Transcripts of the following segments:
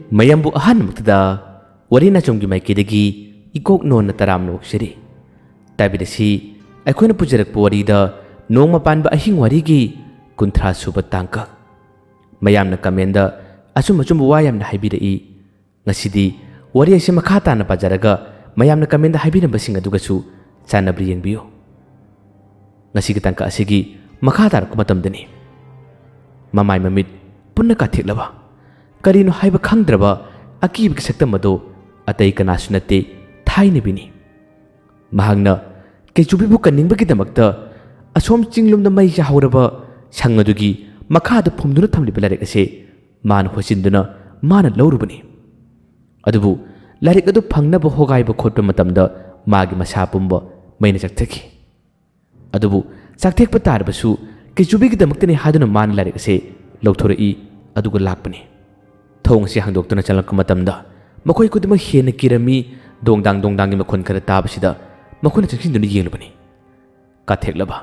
mayambu ahan muktada warina chomgi maikidagi ikok non taram noksiri tabidasi aikoina pujarak warida nongma panba ahing warigi kunthra suba tangka mayamna kamenda asum achum wayamna haibirei ngasidi wari ase makha tana pajaraga mayamna kamenda haibina basing adugasu chanabri yengbiyo ngasi kitangka asigi makha tar kumatamdani mamai mamit punna katheklaba karino haiba khangdraba akib ki saktam ado atai kanasu nate thaine bini mahangna kechubi bu kaningba ki damakta asom chinglumda mai ja hawraba sangadugi makha da phumduna thamli belarek ase man hosinduna mana lawrubani adubu larik adu phangnaba hogaiba khotpa matamda magi masa pumba maina jakthaki adubu sakthekpa tarbasu kechubi ki damaktani haduna man larik ase lawthorei aduga lakpani thong si hangdoktuna chalak matamda makhoi kudima hena kirami dongdang gi makhon khara tabasida makhona chaksin yenglubani katheklaba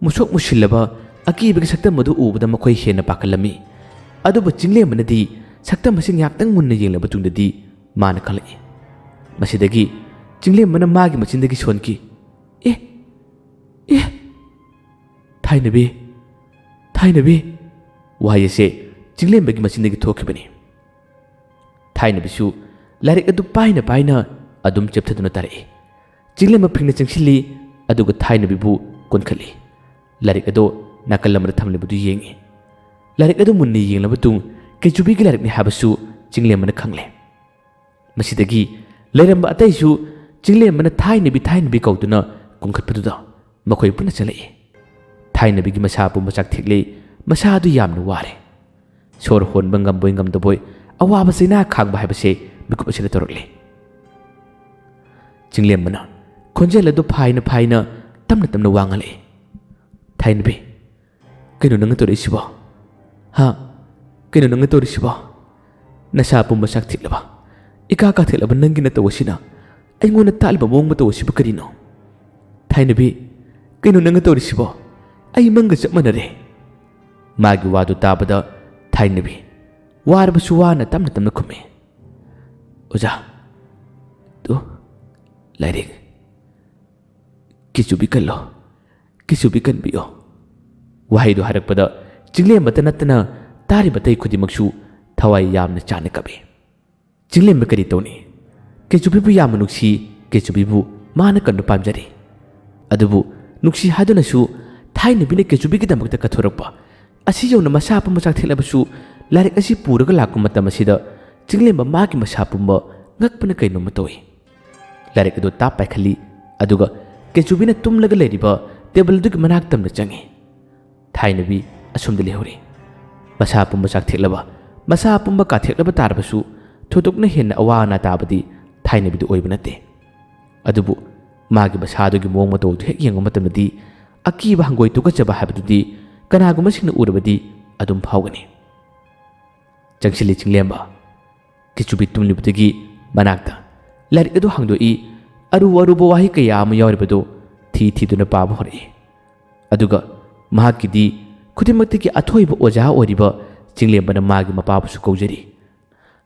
musok mushillaba akibagi saktam madu ubada makhoi hena pakalami adubu chingle manadi saktam masing yaktang munna yenglaba tungdadi mana khalai masidagi chingle mana magi machindagi sonki thainabi wayese chingle bagi machindagi thokibani thainabisu larik adu paina adum chepthaduna tarai chingle ma phingna changsilli aduga thainabibu konkhali larik ado nakalamra thamlebudu yengi larik adu munni yenglaba tung kechubi gi larik ni habasu chingle mana khangle masidagi leiramba ataisu chingle mana thainabi kauduna kungkhatpaduda makhoi puna chalai thainabi gi masa pu machak thekle masa adu yamna ware sor hon bangam boy ngam boy awaba sina khangba habase bikup asila torokle chingle mana khonjel adu phaina tamna wangale thainabi kaino nang torisiba ha kaino nang torisiba nasa pu machak theklaba ika ka theklaba nangina tawasina aingona talba mongma tawasiba karino thainabi kaino nang torisiba ai manga chapmanare magi wadu tabada thainabi warbasu wana tamna khume oja tu lairik kichubi kan biyo wahai do harakpada chingle mata natna tari batai khudimaksu thawai yamna chana kabe chingle me kari tawni kichubi bu yam nuksi kichubi bu mana kandu pamjari adubu nuksi haduna su thainabi ne kichubi ki damakta kathorakpa asi yona masa pa machak thelabasu larik asi puraga lakku matam asida chingle ba magi masa pumba ngakpana kaino matoi larik adu tap pakhali aduga kechubi na tumlaga leriba table du manak tamna changi thainabi asumdali hori masa pumba chak thelaba masa pumba ka thelaba tarbasu thotokna henna awana tabadi thainabi du oibnate adubu magi masa du gi mong mato hek yeng matamdi akiba hangoi tuka chaba habdudi kanaguma singna urabadi adum phawgani changsili chinglemba kichubi tumlibudagi manakta larik adu hangdoi aru wahi kaya ama yauribadu thiduna paba hore aduga mahakidi khudimaktiki athoiba oja oriba chinglembana magi mapabusu kaujari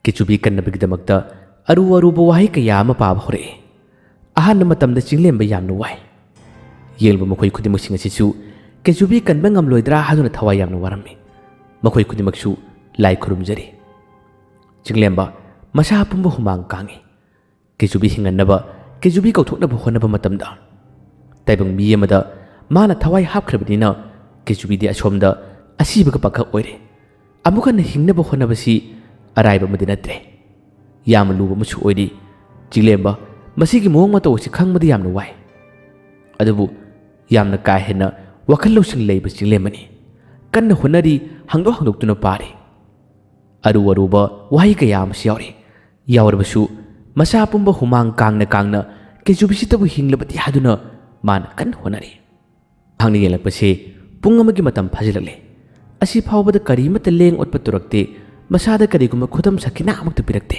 kichubi kannabigdamakta aru wahi kaya ama paba hore ahan matamda chinglemba yamna wai yelba makhoi khudimaksing asisu kichubi kanba ngamloidra haduna thawai yamna warami makhoi khudimaksu lai khurumjari chinglemba masa pumba humang kangi kichubi hinganaba kichubi kauthoknaba honaba matamda taibang mi amada mana thawai hapkhrabadina kichubi di asomda asibaga pakha oire amukana hingnaba honabasi araiba madinatre yam luba musu oiri chinglemba masigi mong mato si khangmadi yamna wai adubu yamna ka hena wakhalo sing leiba chinglemani kanna honari hangdoktuna pare aruba wahi kaya ama siyauri yaurbasu masa pumba humang kangna kichubi sitabu hinglabati haduna mana kan honari hangni yelakpase pung amagi matam phajilakle asi phawbada karimata leng otpa turakte masada kariguma khudam sakina amakta pirakte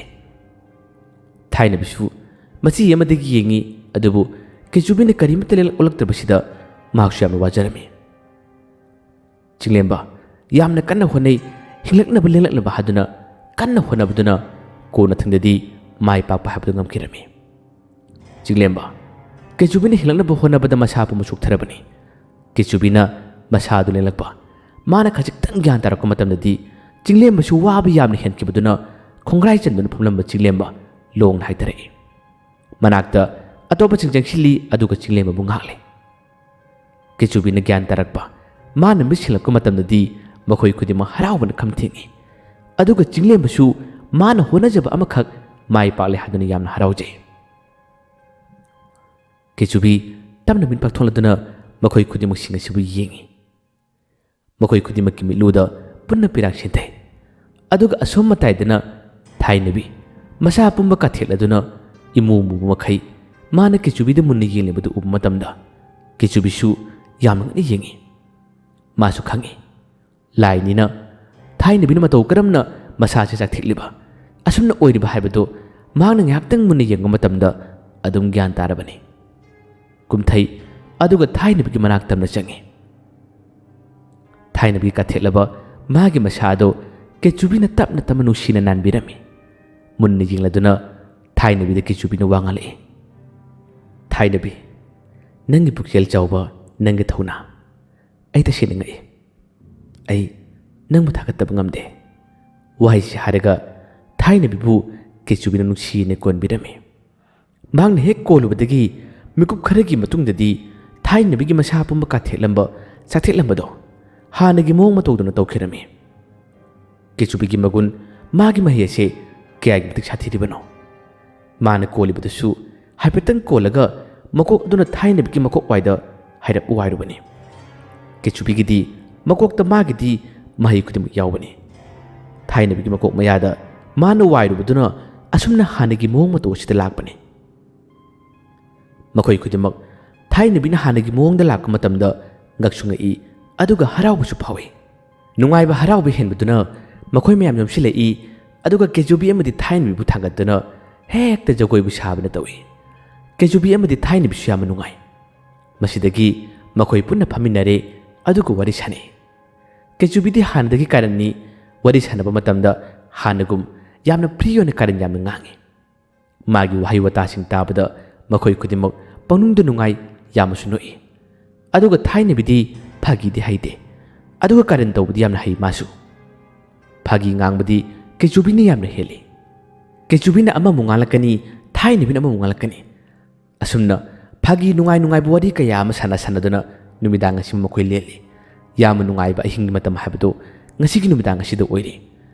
thainabisu masi yamadagi yengi adubu kichubina karimata leng olaktrabasida mahaksu yamna wajarami chinglemba yamna kanna honai hinglaknaba lenglaknaba haduna kanna honabduna ꯀꯣꯟꯅ ꯊꯪꯗꯗꯤ ꯃꯥꯏ ꯄꯥꯛꯄ ꯍꯥꯏꯕꯗꯨ ꯉꯝꯈꯤꯔꯝꯃꯤ꯫ ꯆꯤꯡꯂꯦꯝꯕ ꯀꯦꯆꯨꯕꯤꯅ ꯍꯤꯡꯂꯛꯅꯕ ꯍꯣꯠꯅꯕꯗ ꯃꯁꯥ ꯄꯨꯝꯕ ꯆꯣꯛꯊꯔꯕꯅꯤ꯫ ꯀꯦꯆꯨꯕꯤꯅ ꯃꯁꯥꯗꯨ ꯂꯦꯡꯂꯛꯄ ꯃꯥꯅ ꯈꯖꯤꯛꯇꯪ ꯒ꯭ꯌꯥꯟ ꯇꯥꯔꯛꯄ ꯃꯇꯝꯗꯗꯤ ꯆꯤꯡꯂꯦꯝꯕꯁꯨ ꯋꯥꯕ ꯌꯥꯝꯅ ꯍꯦꯟꯈꯤꯕꯗꯨꯅ ꯈꯣꯡꯒ꯭ꯔꯥꯏ ꯆꯟꯗꯨꯅ ꯐꯝꯂꯝꯕ ꯆꯤꯡꯂꯦꯝꯕ ꯂꯣꯡꯅ ꯍꯥꯏꯊꯔꯛꯏ꯫ ꯃꯅꯥꯛꯇ ꯑꯇꯣꯞꯄꯁꯤꯡ ꯆꯪꯁꯤꯜꯂꯤ ꯑꯗꯨꯒ ꯆꯤꯡꯂꯦꯝꯕꯕꯨ ꯉꯥꯛꯂꯦ꯫ ꯀꯦꯆꯨꯕꯤꯅ ꯒ꯭ꯌꯥꯟ ꯇꯥꯔꯛꯄ ꯃꯥꯅ ꯃꯤꯠ ꯁꯤꯡꯂꯛꯄ ꯃꯇꯝꯗꯗꯤ ꯃꯈꯣꯏ ꯈꯨꯗꯤꯡꯃꯛ ꯍꯔꯥꯎꯕꯅ ꯈꯝ ꯊꯦꯡꯉꯤ꯫ ꯑꯗꯨꯒ ꯆꯤꯡꯂꯦꯝꯕꯁꯨ ꯃꯥꯅ ꯍꯣꯠꯅꯖꯕ ꯑꯃꯈꯛ ꯃꯥꯏ ꯄꯥꯛꯂꯦ ꯍꯥꯏꯗꯨꯅ ꯌꯥꯝꯅ ꯍꯔꯥꯎꯖꯩ꯫ ꯀꯦꯆꯨꯕꯤ ꯇꯞꯅ ꯃꯤꯠ ꯄꯥꯛꯊꯣꯛꯂꯗꯨꯅ ꯃꯈꯣꯏ ꯈꯨꯗꯤꯡꯃꯛꯁꯤꯡ ꯑꯁꯤꯕꯨ ꯌꯦꯡꯉꯤ꯫ ꯃꯈꯣꯏ ꯈꯨꯗꯤꯡꯃꯛꯀꯤ ꯃꯤꯠꯂꯨꯗ ꯄꯨꯟꯅ ꯄꯤꯔꯥꯡ ꯁꯤꯟꯊꯩ꯫ ꯑꯗꯨꯒ ꯑꯁꯣꯝ ꯃꯇꯥꯏꯗꯅ ꯊꯥꯏꯅꯕꯤ ꯃꯁꯥ ꯄꯨꯝꯕ ꯀꯥꯊꯦꯛꯂꯗꯨꯅ ꯏꯃꯨ ꯃꯨꯕ ꯃꯈꯩ ꯃꯥꯅ ꯀꯦꯆꯨꯕꯤꯗ ꯃꯨꯟꯅ ꯌꯦꯡꯂꯤꯕꯗꯨ ꯎꯕ ꯃꯇꯝꯗ ꯀꯦꯆꯨꯕꯤꯁꯨ ꯌꯥꯝꯅ ꯉꯛꯅ ꯌꯦꯡꯉꯤ꯫ ꯃꯥꯁꯨ ꯈꯪꯉꯤ ꯂꯥꯏꯅꯤꯅ ꯊꯥꯏꯅꯕꯤꯅ ꯃꯇꯧ ꯀꯔꯝꯅ ꯃꯁꯥꯁꯦ ꯆꯥꯛꯊꯦꯛꯂꯤꯕ ꯑꯁꯨꯝꯅ ꯑꯣꯏꯔꯤꯕ ꯍꯥꯏꯕꯗꯨ ꯃꯍꯥꯛꯅ ꯉꯥꯏꯍꯥꯛꯇꯪ ꯃꯨꯟꯅ ꯌꯦꯡꯕ ꯃꯇꯝꯗ ꯑꯗꯨꯝ ꯒ꯭ꯌꯥꯟ ꯇꯥꯔꯕꯅꯤ꯫ ꯀꯨꯝꯊꯩ ꯑꯗꯨꯒ ꯊꯥꯏꯅꯕꯤꯒꯤ ꯃꯅꯥꯛ ꯇꯝꯅ ꯆꯪꯉꯤ꯫ ꯊꯥꯏꯅꯕꯤꯒꯤ ꯀꯥꯊꯦꯛꯂꯕ ꯃꯥꯒꯤ ꯃꯁꯥꯗꯣ ꯀꯦꯆꯨꯕꯤꯅ ꯇꯞꯅ ꯇꯞꯅ ꯅꯨꯡꯁꯤꯅ ꯅꯥꯟꯕꯤꯔꯝꯃꯤ꯫ ꯃꯨꯟꯅ ꯌꯦꯡꯂꯗꯨꯅ ꯊꯥꯏꯅꯕꯤꯗ ꯀꯦꯆꯨꯕꯤꯅ ꯋꯥ ꯉꯥꯡꯂꯛꯏ꯫ ꯊꯥꯏꯅꯕꯤ ꯅꯪꯒꯤ ꯄꯨꯛꯆꯦꯜ ꯆꯥꯎꯕ ꯅꯪꯒꯤ ꯊꯧꯅꯥ ꯑꯩ ꯇꯁꯦꯡꯅ ꯉꯛꯏ꯫ ꯑꯩ ꯅꯪꯕꯨ ꯊꯥꯒꯠꯇꯕ ꯉꯝꯗꯦ꯫ ꯋꯥꯍꯩꯁꯤ ꯍꯥꯏꯔꯒ ꯊꯥꯏꯅꯕꯤꯕꯨ ꯀꯦꯆꯨꯕꯤꯅ ꯅꯨꯡꯁꯤꯅ ꯀꯣꯟꯕꯤꯔꯝꯃꯤ꯫ ꯃꯍꯥꯛꯅ ꯍꯦꯛ ꯀꯣꯜꯂꯨꯕꯗꯒꯤ ꯃꯤꯀꯨꯞ ꯈꯔꯒꯤ ꯃꯇꯨꯡꯗꯗꯤ ꯊꯥꯏꯅꯕꯤꯒꯤ ꯃꯁꯥ ꯄꯨꯝꯕ ꯆꯥꯛꯊꯦꯛꯂꯝꯕꯗꯣ ꯍꯥꯟꯅꯒꯤ ꯃꯑꯣꯡ ꯃꯇꯧꯗꯨꯅ ꯇꯧꯈꯤꯔꯝꯃꯤ꯫ ꯀꯦꯆꯨꯕꯤꯒꯤ ꯃꯒꯨꯟ ꯃꯥꯒꯤ ꯃꯍꯩ ꯑꯁꯦ ꯀꯌꯥꯒꯤ ꯃꯇꯤꯛ ꯁꯥꯊꯤꯔꯤꯕꯅꯣ꯫ ꯃꯥꯅ ꯀꯣꯜꯂꯤꯕꯗꯨꯁꯨ ꯍꯥꯏꯐꯦꯠꯇꯪ ꯀꯣꯜꯂꯒ ꯃꯀꯣꯛ ꯑꯗꯨꯅ ꯊꯥꯏꯅꯕꯤꯒꯤ ꯃꯀꯣꯛ ꯋꯥꯏꯗ ꯍꯥꯏꯔꯞ ꯋꯥꯏꯔꯨꯕꯅꯤ꯫ ꯀꯦꯆꯨꯕꯤꯒꯤꯗꯤ ꯃꯀꯣꯛꯇ ꯃꯥꯒꯤꯗꯤ ꯃꯍꯩ ꯈꯨꯗꯤꯡꯃꯛ ꯌꯥꯎꯕꯅꯤ꯫ ꯊꯥꯏꯅꯕꯤꯒꯤ ꯃꯀꯣꯛ ꯃꯌꯥꯗ ꯃꯥꯅ ꯋꯥꯏꯔꯨꯕꯗꯨꯅ ꯑꯁꯨꯝꯅ ꯍꯥꯟꯅꯒꯤ ꯃꯑꯣꯡ ꯃꯇꯧ ꯑꯁꯤꯗ ꯂꯥꯛꯄꯅꯤ꯫ ꯃꯈꯣꯏ ꯈꯨꯗꯤꯡꯃꯛ ꯊꯥꯏꯅꯕꯤꯅ ꯍꯥꯟꯅꯒꯤ ꯃꯑꯣꯡꯗ ꯂꯥꯛꯄ ꯃꯇꯝꯗ ꯉꯛꯁꯨ ꯉꯛꯏ ꯑꯗꯨꯒ ꯍꯔꯥꯎꯕꯁꯨ ꯐꯥꯎꯏ꯫ ꯅꯨꯡꯉꯥꯏꯕ ꯍꯔꯥꯎꯕ ꯍꯦꯟꯕꯗꯨꯅ ꯃꯈꯣꯏ ꯃꯌꯥꯝ ꯌꯣꯝꯁꯤꯜꯂꯛꯏ ꯑꯗꯨꯒ ꯀꯦꯆꯨꯕꯤ ꯑꯃꯗꯤ ꯊꯥꯏꯅꯕꯤꯕꯨ ꯊꯥꯡꯒꯠꯇꯨꯅ ꯍꯦꯛꯇ ꯖꯒꯣꯏꯕꯨ ꯁꯥꯕꯅ ꯇꯧꯏ꯫ ꯀꯦꯆꯨꯕꯤ ꯑꯃꯗꯤ ꯊꯥꯏꯅꯕꯤꯁꯨ ꯌꯥꯝꯅ ꯅꯨꯡꯉꯥꯏ꯫ ꯃꯁꯤꯗꯒꯤ ꯃꯈꯣꯏ ꯄꯨꯟꯅ ꯐꯝꯃꯤꯟꯅꯔꯦ ꯑꯗꯨꯒ ꯋꯥꯔꯤ ꯁꯥꯟꯅꯩ꯫ ꯀꯦꯆꯨꯕꯤꯗꯤ ꯍꯥꯟꯅꯗꯒꯤ ꯀꯥꯔꯟꯅꯤ ꯋꯥꯔꯤ ꯁꯥꯟꯅꯕ ꯃꯇꯝꯗ ꯍꯥꯟꯅꯒꯨꯝ ꯌꯥꯝꯅ ꯐ꯭ꯔꯤ ꯑꯣꯏꯅ ꯀꯥꯔꯟ ꯌꯥꯝꯅ ꯉꯥꯡꯉꯤ꯫ ꯃꯥꯒꯤ ꯋꯥꯍꯩ ꯋꯥꯇꯥꯁꯤꯡ ꯇꯥꯕꯗ ꯃꯈꯣꯏ ꯈꯨꯗꯤꯡꯃꯛ ꯄꯪꯅꯨꯡꯗ ꯅꯨꯡꯉꯥꯏ ꯌꯥꯝꯅꯁꯨ ꯅꯣꯛꯏ꯫ ꯑꯗꯨꯒ ꯊꯥꯏꯅꯕꯤꯗꯤ ꯐꯥꯒꯤꯗꯤ ꯍꯩꯇꯦ ꯑꯗꯨꯒ ꯀꯥꯔꯟ ꯇꯧꯕꯗꯤ ꯌꯥꯝꯅ ꯍꯩ ꯃꯥꯁꯨ꯫ ꯐꯥꯒꯤ ꯉꯥꯡꯕꯗꯤ ꯀꯦꯆꯨꯕꯤꯅ ꯌꯥꯝꯅ ꯍꯦꯜꯂꯤ꯫ ꯀꯦꯆꯨꯕꯤꯅ ꯑꯃꯃꯨꯛ ꯉꯥꯡꯂꯛꯀꯅꯤ ꯊꯥꯏꯅꯕꯤꯅ ꯑꯃꯃꯨꯛ ꯉꯥꯡꯂꯛꯀꯅꯤ꯫ ꯑꯁꯨꯝꯅ ꯐꯥꯒꯤ ꯅꯨꯡꯉꯥꯏ ꯅꯨꯡꯉꯥꯏꯕ ꯋꯥꯔꯤ ꯀꯌꯥ ꯑꯃ ꯁꯥꯟꯅꯗꯨꯅ ꯅꯨꯃꯤꯗꯥꯡ ꯑꯁꯤꯃ ꯃꯈꯣꯏ ꯂꯦꯜꯂꯤ꯫ ꯌꯥꯝꯅ ꯅꯨꯡꯉꯥꯏꯕ ꯑꯍꯤꯡꯒꯤ ꯃꯇꯝ ꯍꯥꯏꯕꯗꯨ ꯉꯁꯤꯒꯤ ꯅꯨꯃꯤꯗꯥꯡ ꯑꯁꯤꯗ ꯑꯣꯏꯔꯤ꯫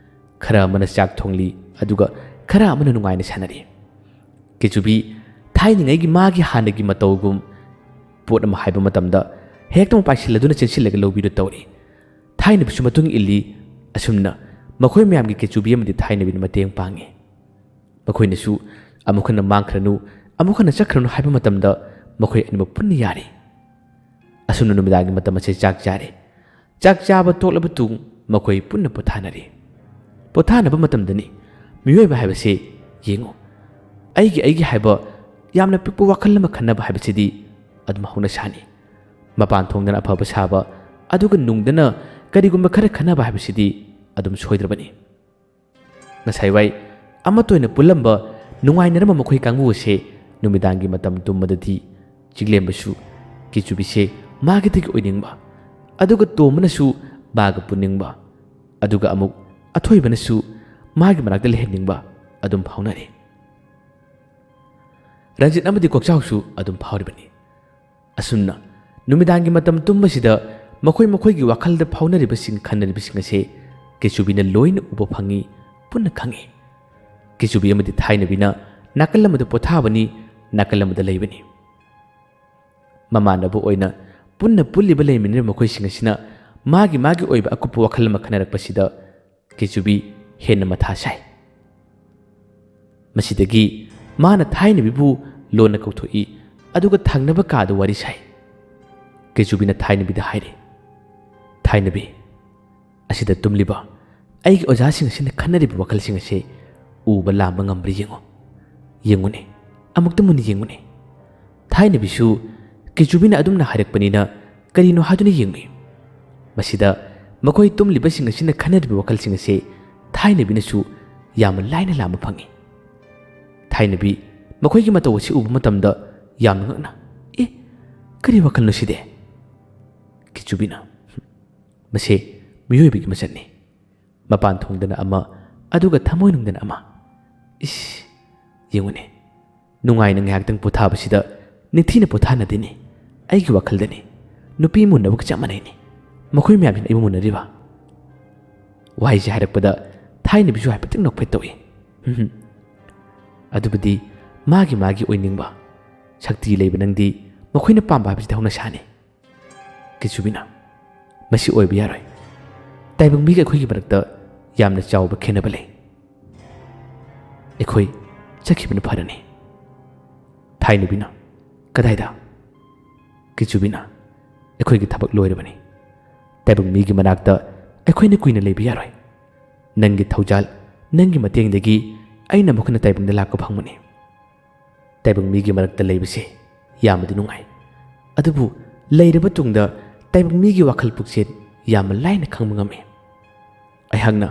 ꯈꯔ ꯑꯃꯅ ꯆꯥꯛ ꯊꯣꯡꯂꯤ ꯑꯗꯨꯒ ꯈꯔ ꯑꯃꯅ ꯅꯨꯡꯉꯥꯏꯅ ꯁꯥꯟꯅꯔꯤ꯫ ꯀꯦꯆꯨꯕꯤ ꯊꯥꯏꯅꯉꯩꯒꯤ ꯃꯥꯒꯤ ꯍꯥꯟꯅꯒꯤ ꯃꯇꯧꯒꯨꯝ ꯄꯣꯠ ꯑꯃ ꯍꯥꯏꯕ ꯃꯇꯝꯗ ꯍꯦꯛꯇ ꯄꯥꯏꯁꯤꯜꯂꯗꯨꯅ ꯆꯦꯟꯁꯤꯜꯂꯒ ꯂꯧꯕꯤꯗꯨ ꯇꯧꯔꯤ꯫ ꯊꯥꯏꯅꯕꯤꯁꯨ ꯃꯇꯨꯡ ꯏꯜꯂꯤ꯫ ꯑꯁꯨꯝꯅ ꯃꯈꯣꯏ ꯃꯌꯥꯝꯒꯤ ꯀꯦꯆꯨꯕꯤ ꯑꯃꯗꯤ ꯊꯥꯏꯅꯕꯤꯅ ꯃꯇꯦꯡ ꯄꯥꯡꯉꯤ꯫ ꯃꯈꯣꯏꯅꯁꯨ ꯑꯃꯨꯛ ꯍꯟꯅ ꯃꯥꯡꯈ꯭ꯔꯅꯨ ꯑꯃꯨꯛ ꯍꯟꯅ ꯆꯠꯈ꯭ꯔꯅꯨ ꯍꯥꯏꯕ ꯃꯇꯝꯗ ꯃꯈꯣꯏ ꯑꯅꯤꯃꯛ ꯄꯨꯟꯅ ꯌꯥꯔꯤ꯫ ꯑꯁꯨꯝꯅ ꯅꯨꯃꯤꯗꯥꯡꯒꯤ ꯃꯇꯝ ꯑꯁꯤ ꯆꯥꯛ ꯆꯥꯔꯤ꯫ ꯆꯥꯛ ꯆꯥꯕ ꯇꯣꯛꯂꯕ ꯇꯨꯡ ꯃꯈꯣꯏ ꯄꯨꯟꯅ ꯄꯣꯊꯥꯅꯔꯤ꯫ ꯄꯣꯊꯥꯅꯕ ꯃꯇꯝꯗꯅꯤ ꯃꯤꯑꯣꯏꯕ ꯍꯥꯏꯕꯁꯤ ꯌꯦꯡꯉꯨ ꯑꯩꯒꯤ ꯍꯥꯏꯕ ꯌꯥꯝꯅ ꯄꯤꯛꯄ ꯋꯥꯈꯜ ꯑꯃ ꯈꯟꯅꯕ ꯍꯥꯏꯕꯁꯤꯗꯤ ꯑꯗꯨꯝ ꯍꯧꯅꯁꯥꯅꯤ꯫ ꯃꯄꯥꯟ ꯊꯣꯡꯗꯅ ꯑꯐꯕ ꯁꯥꯕ ꯑꯗꯨꯒ ꯅꯨꯡꯗꯅ ꯀꯔꯤꯒꯨꯝꯕ ꯈꯔ ꯈꯟꯅꯕ ꯍꯥꯏꯕꯁꯤꯗꯤ ꯑꯗꯨꯝ ꯁꯣꯏꯗ꯭ꯔꯕꯅꯤ꯫ ꯉꯁꯥꯏꯋꯥꯏ ꯑꯃꯠꯇ ꯑꯣꯏꯅ ꯄꯨꯜꯂꯝꯕ ꯅꯨꯡꯉꯥꯏꯅꯔꯝꯕ ꯃꯈꯣꯏ ꯀꯥꯡꯕꯨ ꯑꯁꯦ ꯅꯨꯃꯤꯗꯥꯡꯒꯤ ꯃꯇꯝ ꯇꯨꯝꯕꯗꯗꯤ ꯆꯤꯡꯂꯦꯝꯕꯁꯨ ꯀꯦꯆꯨꯕꯤꯁꯦ ꯃꯥꯒꯤꯗꯒꯤ ꯑꯣꯏꯅꯤꯡꯕ ꯑꯗꯨꯒ ꯇꯣꯝꯕꯅꯁꯨ ꯃꯥꯒ ꯄꯨꯅꯤꯡꯕ ꯑꯗꯨꯒ ꯑꯃꯨꯛ ꯑꯊꯣꯏꯕꯅꯁꯨ ꯃꯥꯒꯤ ꯃꯅꯥꯛꯇ ꯂꯩꯍꯟꯅꯤꯡꯕ ꯑꯗꯨꯝ ꯐꯥꯎꯅꯔꯤ꯫ ꯔꯟꯖꯤꯠ ꯑꯃꯗꯤ ꯀꯣꯛꯆꯥꯎꯁꯨ ꯑꯗꯨꯝ ꯐꯥꯎꯔꯤꯕꯅꯤ꯫ ꯑꯁꯨꯝꯅ ꯅꯨꯃꯤꯗꯥꯡꯒꯤ ꯃꯇꯝ ꯇꯨꯝꯕꯁꯤꯗ ꯃꯈꯣꯏꯒꯤ ꯋꯥꯈꯜꯗ ꯐꯥꯎꯅꯔꯤꯕꯁꯤꯡ ꯈꯟꯅꯔꯤꯕꯁꯤꯡ ꯑꯁꯦ ꯀꯦꯆꯨꯕꯤꯅ ꯂꯣꯏꯅ ꯎꯕ ꯐꯪꯉꯤ ꯄꯨꯟꯅ ꯈꯪꯉꯤ꯫ ꯀꯦꯆꯨꯕꯤ ꯑꯃꯗꯤ ꯊꯥꯏꯅꯕꯤꯅ ꯅꯥꯀꯜ ꯑꯃꯗ ꯄꯣꯊꯥꯕꯅꯤ ꯅꯥꯀꯜ ꯑꯃꯗ ꯂꯩꯕꯅꯤ꯫ ꯃꯃꯥꯟꯅꯕ ꯑꯣꯏꯅ ꯄꯨꯟꯅ ꯄꯨꯜꯂꯤꯕ ꯂꯩꯃꯤꯟꯅꯔꯤꯕ ꯃꯈꯣꯏꯁꯤꯡ ꯑꯁꯤꯅ ꯃꯥꯒꯤ ꯑꯣꯏꯕ ꯑꯀꯨꯞꯄ ꯋꯥꯈꯜ ꯑꯃ ꯈꯟꯅꯔꯛꯄꯁꯤꯗ ꯀꯦꯆꯨꯕꯤ ꯍꯦꯟꯅ ꯃꯊꯥ ꯁꯥꯏ꯫ ꯃꯁꯤꯗꯒꯤ ꯃꯥꯅ ꯊꯥꯏꯅꯕꯤꯕꯨ ꯂꯣꯟꯅ ꯀꯧꯊꯣꯛꯏ ꯑꯗꯨꯒ ꯊꯪꯅꯕ ꯀꯥꯗ ꯋꯥꯔꯤ ꯁꯥꯏ꯫ ꯀꯦꯆꯨꯕꯤꯅ ꯊꯥꯏꯅꯕꯤꯗ ꯍꯥꯏꯔꯤ, ꯊꯥꯏꯅꯕꯤ, ꯑꯁꯤꯗ ꯇꯨꯝꯂꯤꯕ ꯑꯩꯒꯤ ꯑꯣꯖꯥꯁꯤꯡ ꯑꯁꯤꯅ ꯈꯟꯅꯔꯤꯕ ꯋꯥꯈꯜꯁꯤꯡ ꯑꯁꯤ ꯎꯕ ꯂꯥꯝꯕ ꯉꯝꯕ꯭ꯔꯥ ꯌꯦꯡꯉꯨ꯫ ꯌꯦꯡꯉꯨꯅꯦ ꯑꯃꯨꯛꯇ ꯃꯨꯟꯅ ꯌꯦꯡꯉꯨꯅꯦ꯫ ꯊꯥꯏꯅꯕꯤꯁꯨ ꯀꯦꯆꯨꯕꯤꯅ ꯑꯗꯨꯝꯅ ꯍꯥꯏꯔꯛꯄꯅꯤꯅ ꯀꯔꯤꯅꯣ ꯍꯥꯏꯗꯨꯅ ꯌꯦꯡꯂꯤ꯫ ꯃꯁꯤꯗ ꯃꯈꯣꯏ ꯇꯨꯝꯂꯤꯕꯁꯤꯡ ꯑꯁꯤꯅ ꯈꯟꯅꯔꯤꯕ ꯋꯥꯈꯜꯁꯤꯡ ꯑꯁꯤ ꯊꯥꯏꯅꯕꯤꯅꯁꯨ ꯌꯥꯝꯅ ꯂꯥꯏꯅ ꯂꯥꯝꯕ ꯐꯪꯏ꯫ ꯊꯥꯏꯅꯕꯤ ꯃꯈꯣꯏꯒꯤ ꯃꯇꯧ ꯑꯁꯤ ꯎꯕ ꯃꯇꯝꯗ ꯌꯥꯝꯅ ꯉꯛꯅ ꯀꯔꯤ ꯋꯥꯈꯜꯅꯣ ꯁꯤꯗꯤ? ꯀꯤꯆꯨꯕꯤꯅ ꯃꯁꯤ ꯃꯤꯑꯣꯏꯕꯒꯤ ꯃꯆꯠꯅꯤ꯫ ꯃꯄꯥꯟ ꯊꯣꯡꯗꯅ ꯑꯃ ꯑꯗꯨꯒ ꯊꯃꯣꯏꯅꯨꯡꯗꯅ ꯑꯃ꯫ ꯌꯦꯡꯉꯨꯅꯦ, ꯅꯨꯡꯉꯥꯏꯅ ꯉꯥꯏꯍꯥꯛꯇꯪ ꯄꯣꯊꯥꯕꯁꯤꯗ ꯅꯤꯡꯊꯤꯅ ꯄꯣꯊꯥꯅꯗꯦꯅꯤ꯫ ꯑꯩꯒꯤ ꯋꯥꯈꯜꯗꯅꯤ ꯅꯨꯄꯤ ꯃꯨꯟꯅꯕꯒ ꯆꯞ ꯃꯥꯟꯅꯩꯅꯤ ꯃꯈꯣꯏ ꯃꯌꯥꯝꯁꯤꯅ ꯑꯩꯕꯨ ꯃꯨꯟꯅꯔꯤꯕ꯫ ꯋꯥꯍꯩꯁꯦ ꯍꯥꯏꯔꯛꯄꯗ ꯊꯥꯏꯅꯕꯤꯁꯨ ꯍꯥꯏꯐꯦꯠꯇꯪ ꯅꯣꯛꯐꯦꯠ ꯇꯧꯏ꯫ ꯑꯗꯨꯕꯨꯗꯤ ꯃꯥꯒꯤ ꯑꯣꯏꯅꯤꯡꯕ ꯁꯛꯇꯤ ꯂꯩꯕ ꯅꯪꯗꯤ ꯃꯈꯣꯏꯅ ꯄꯥꯝꯕ ꯍꯥꯏꯕꯁꯤꯗꯤ ꯍꯧꯅꯁꯥꯅꯤ꯫ ꯀꯤꯆꯨꯕꯤꯅ ꯃꯁꯤ ꯑꯣꯏꯕ ꯌꯥꯔꯣꯏ꯫ ꯇꯥꯏꯕꯪꯕꯤꯒ ꯑꯩꯈꯣꯏꯒꯤ ꯃꯔꯛꯇ ꯌꯥꯝꯅ ꯆꯥꯎꯕ ꯈꯦꯟꯅꯕ ꯂꯩ꯫ ꯑꯩꯈꯣꯏ ꯆꯠꯈꯤꯕꯅ ꯐꯔꯅꯤ꯫ ꯊꯥꯏꯅꯕꯤꯅ ꯀꯗꯥꯏꯗ? ꯀꯤꯆꯨꯕꯤꯅ ꯑꯩꯈꯣꯏꯒꯤ ꯊꯕꯛ ꯂꯣꯏꯔꯕꯅꯤ꯫ ꯇꯥꯏꯕꯪꯕꯤꯒꯤ ꯃꯅꯥꯛꯇ ꯑꯩꯈꯣꯏꯅ ꯀꯨꯏꯅ ꯂꯩꯕ ꯌꯥꯔꯣꯏ꯫ ꯅꯪꯒꯤ ꯊꯧꯖꯥꯜ, ꯅꯪꯒꯤ ꯃꯇꯦꯡꯗꯒꯤ ꯑꯩꯅ ꯑꯃꯨꯛ ꯍꯟꯅ ꯇꯥꯏꯕꯪꯗ ꯂꯥꯛꯄ ꯐꯪꯕꯅꯤ꯫ ꯇꯥꯏꯕꯪꯕꯤꯒꯤ ꯃꯔꯛꯇ ꯂꯩꯕꯁꯦ ꯌꯥꯝꯅꯗꯤ ꯅꯨꯡꯉꯥꯏ꯫ ꯑꯗꯨꯕꯨ ꯂꯩꯔꯕ ꯇꯨꯡꯗ ꯇꯥꯏꯕꯪꯕꯤꯒꯤ ꯋꯥꯈꯜ ꯄꯨꯛꯆꯦꯜ ꯌꯥꯝꯅ ꯂꯥꯏꯅ ꯈꯪꯕ ꯉꯝꯃꯤ꯫ ꯑꯩꯍꯥꯛꯅ